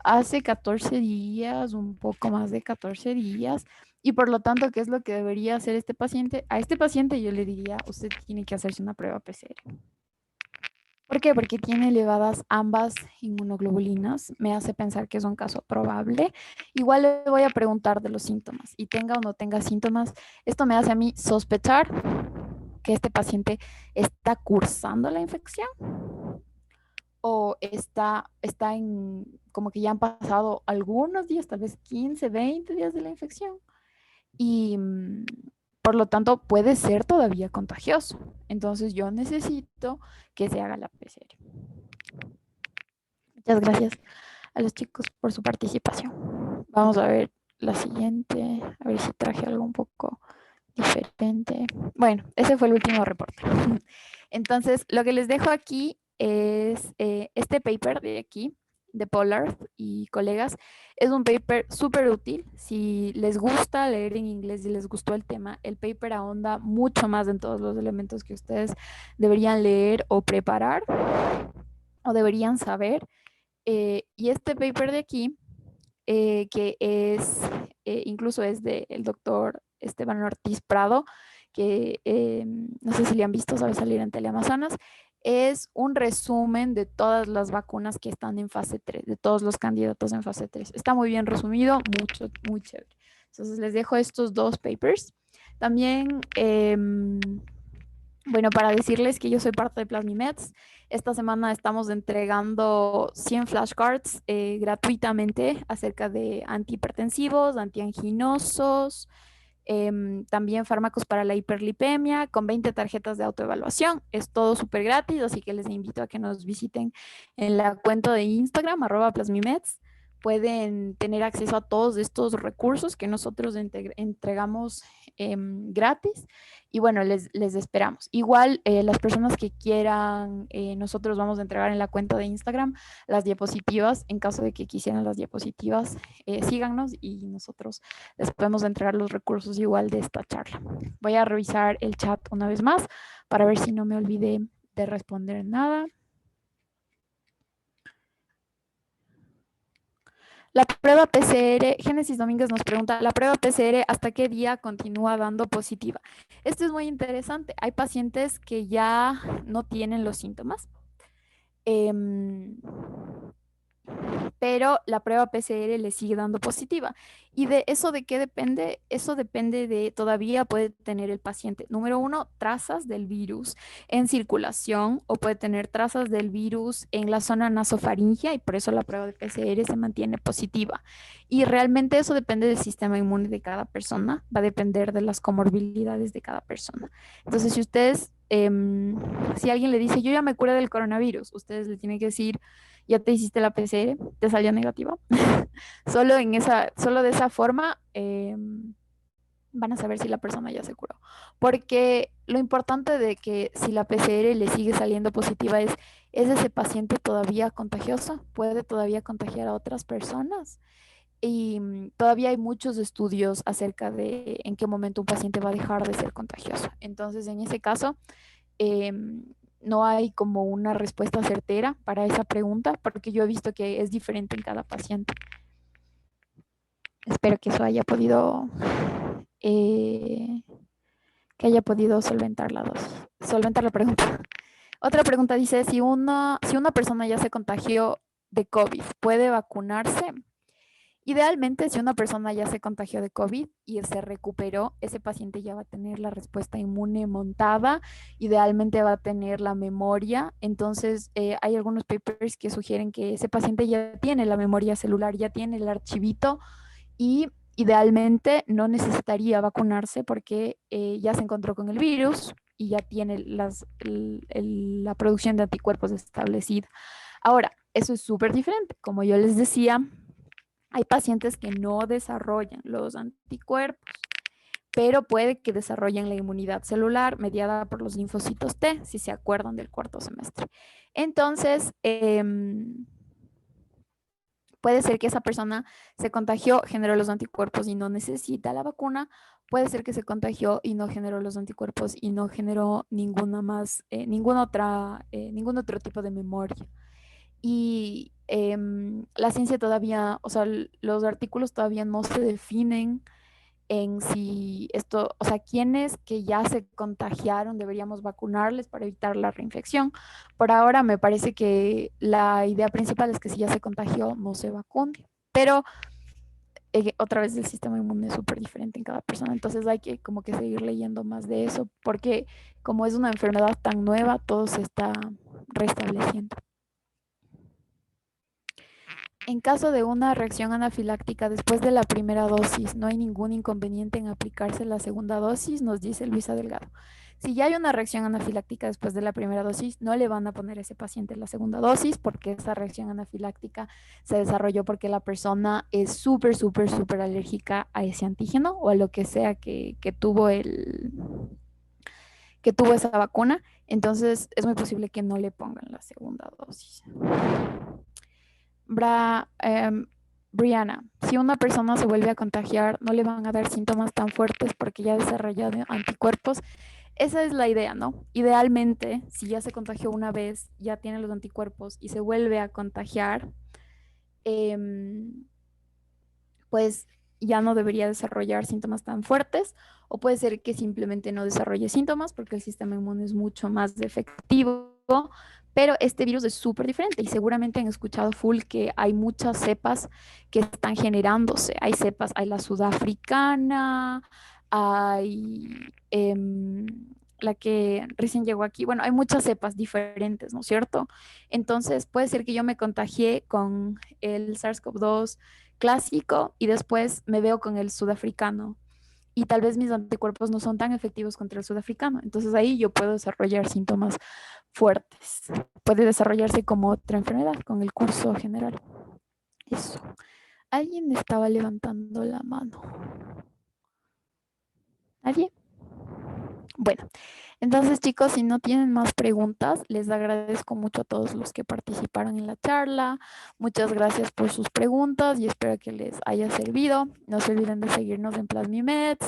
hace 14 días, un poco más de 14 días, y por lo tanto, ¿qué es lo que debería hacer este paciente? A este paciente yo le diría, usted tiene que hacerse una prueba PCR. ¿Por qué? Porque tiene elevadas ambas inmunoglobulinas. Me hace pensar que es un caso probable. Igual le voy a preguntar de los síntomas y tenga o no tenga síntomas. Esto me hace a mí sospechar que este paciente está cursando la infección o está en, como que ya han pasado algunos días, tal vez 15, 20 días de la infección y por lo tanto puede ser todavía contagioso. Entonces yo necesito que se haga la PCR. Muchas gracias a los chicos por su participación. Vamos a ver la siguiente, a ver si traje algo un poco diferente. Bueno, ese fue el último reporte. Entonces, lo que les dejo aquí es este paper de aquí, de Pollard y colegas. Es un paper súper útil. Si les gusta leer en inglés y les gustó el tema, el paper ahonda mucho más en todos los elementos que ustedes deberían leer o preparar o deberían saber. Y este paper de aquí, que es, incluso es del doctor Esteban Ortiz Prado, que no sé si le han visto, sabe salir en Teleamazonas, es un resumen de todas las vacunas que están en fase 3, de todos los candidatos en fase 3. Está muy bien resumido, muy chévere. Entonces les dejo estos dos papers. También, bueno, para decirles que yo soy parte de Plasmimeds, esta semana estamos entregando 100 flashcards gratuitamente acerca de antihipertensivos, antianginosos, también fármacos para la hiperlipemia con 20 tarjetas de autoevaluación. Es todo súper gratis, así que les invito a que nos visiten en la cuenta de Instagram, @plasmimeds. Pueden tener acceso a todos estos recursos que nosotros entregamos gratis. Y bueno, les esperamos. Igual, las personas que quieran, nosotros vamos a entregar en la cuenta de Instagram las diapositivas. En caso de que quisieran las diapositivas, síganos y nosotros les podemos entregar los recursos igual de esta charla. Voy a revisar el chat una vez más para ver si no me olvidé de responder nada. La prueba PCR, Génesis Domínguez nos pregunta, ¿la prueba PCR hasta qué día continúa dando positiva? Esto es muy interesante. Hay pacientes que ya no tienen los síntomas. Pero la prueba PCR le sigue dando positiva. ¿Y de eso de qué depende? Eso depende de, todavía puede tener el paciente, número uno, trazas del virus en circulación o puede tener trazas del virus en la zona nasofaringea y por eso la prueba de PCR se mantiene positiva. Y realmente eso depende del sistema inmune de cada persona, va a depender de las comorbilidades de cada persona. Entonces, si ustedes, si alguien le dice, yo ya me curé del coronavirus, ustedes le tienen que decir, ya te hiciste la PCR, te salió negativa. Solo de esa forma van a saber si la persona ya se curó. Porque lo importante de que si la PCR le sigue saliendo positiva ¿es ese paciente todavía contagioso? ¿Puede todavía contagiar a otras personas? Y todavía hay muchos estudios acerca de en qué momento un paciente va a dejar de ser contagioso. Entonces, en ese caso, no hay como una respuesta certera para esa pregunta, porque yo he visto que es diferente en cada paciente. Espero que eso haya podido que haya podido solventar solventar la pregunta. Otra pregunta dice, si una persona ya se contagió de COVID, ¿puede vacunarse? Idealmente, si una persona ya se contagió de COVID y se recuperó, ese paciente ya va a tener la respuesta inmune montada, idealmente va a tener la memoria. Entonces, hay algunos papers que sugieren que ese paciente ya tiene la memoria celular, ya tiene el archivito y idealmente no necesitaría vacunarse porque ya se encontró con el virus y ya tiene la producción de anticuerpos establecida. Ahora, eso es súper diferente. Como yo les decía, hay pacientes que no desarrollan los anticuerpos, pero puede que desarrollen la inmunidad celular mediada por los linfocitos T, si se acuerdan del cuarto semestre. Entonces, puede ser que esa persona se contagió, generó los anticuerpos y no necesita la vacuna. Puede ser que se contagió y no generó los anticuerpos y no generó ningún otro tipo de memoria. Y la ciencia todavía, o sea, los artículos todavía no se definen en si esto, o sea, quienes que ya se contagiaron deberíamos vacunarles para evitar la reinfección. Por ahora me parece que la idea principal es que si ya se contagió, no se vacune. Pero otra vez el sistema inmune es súper diferente en cada persona, entonces hay que como que seguir leyendo más de eso, porque como es una enfermedad tan nueva, todo se está restableciendo. En caso de una reacción anafiláctica después de la primera dosis, no hay ningún inconveniente en aplicarse la segunda dosis, nos dice Luisa Delgado. Si ya hay una reacción anafiláctica después de la primera dosis, no le van a poner a ese paciente la segunda dosis porque esa reacción anafiláctica se desarrolló porque la persona es súper alérgica a ese antígeno o a lo que sea que tuvo esa vacuna. Entonces es muy posible que no le pongan la segunda dosis. Brianna, si una persona se vuelve a contagiar, no le van a dar síntomas tan fuertes porque ya ha desarrollado anticuerpos. Esa es la idea, ¿no? Idealmente, si ya se contagió una vez, ya tiene los anticuerpos y se vuelve a contagiar, pues ya no debería desarrollar síntomas tan fuertes, o puede ser que simplemente no desarrolle síntomas porque el sistema inmune es mucho más efectivo, pero este virus es súper diferente y seguramente han escuchado full que hay muchas cepas que están generándose. Hay cepas, hay la sudafricana, hay la que recién llegó aquí. Bueno, hay muchas cepas diferentes, ¿no es cierto? Entonces puede ser que yo me contagié con el SARS-CoV-2 clásico y después me veo con el sudafricano y tal vez mis anticuerpos no son tan efectivos contra el sudafricano. Entonces ahí yo puedo desarrollar síntomas fuertes. Puede desarrollarse como otra enfermedad con el curso general. Eso. Alguien estaba levantando la mano. ¿Nadie? Bueno, entonces chicos, si no tienen más preguntas, les agradezco mucho a todos los que participaron en la charla. Muchas gracias por sus preguntas y espero que les haya servido. No se olviden de seguirnos en Plasmimeds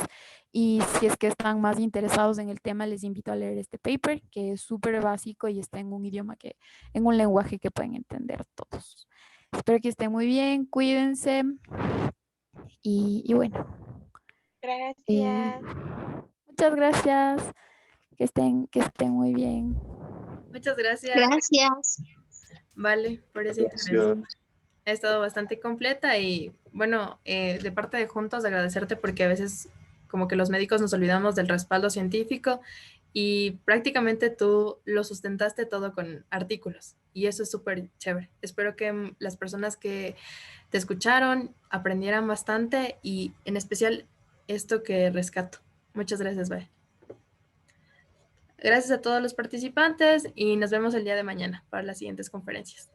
y si es que están más interesados en el tema, les invito a leer este paper que es súper básico y está en un idioma en un lenguaje que pueden entender todos. Espero que estén muy bien, cuídense y bueno. Gracias. Muchas gracias. Que estén muy bien. Muchas gracias. Gracias. Vale, por esa intervención. Ha estado bastante completa y bueno, de parte de Juntos agradecerte porque a veces como que los médicos nos olvidamos del respaldo científico y prácticamente tú lo sustentaste todo con artículos y eso es súper chévere. Espero que las personas que te escucharon aprendieran bastante y en especial esto que rescato. Muchas gracias, Bye. Gracias a todos los participantes y nos vemos el día de mañana para las siguientes conferencias.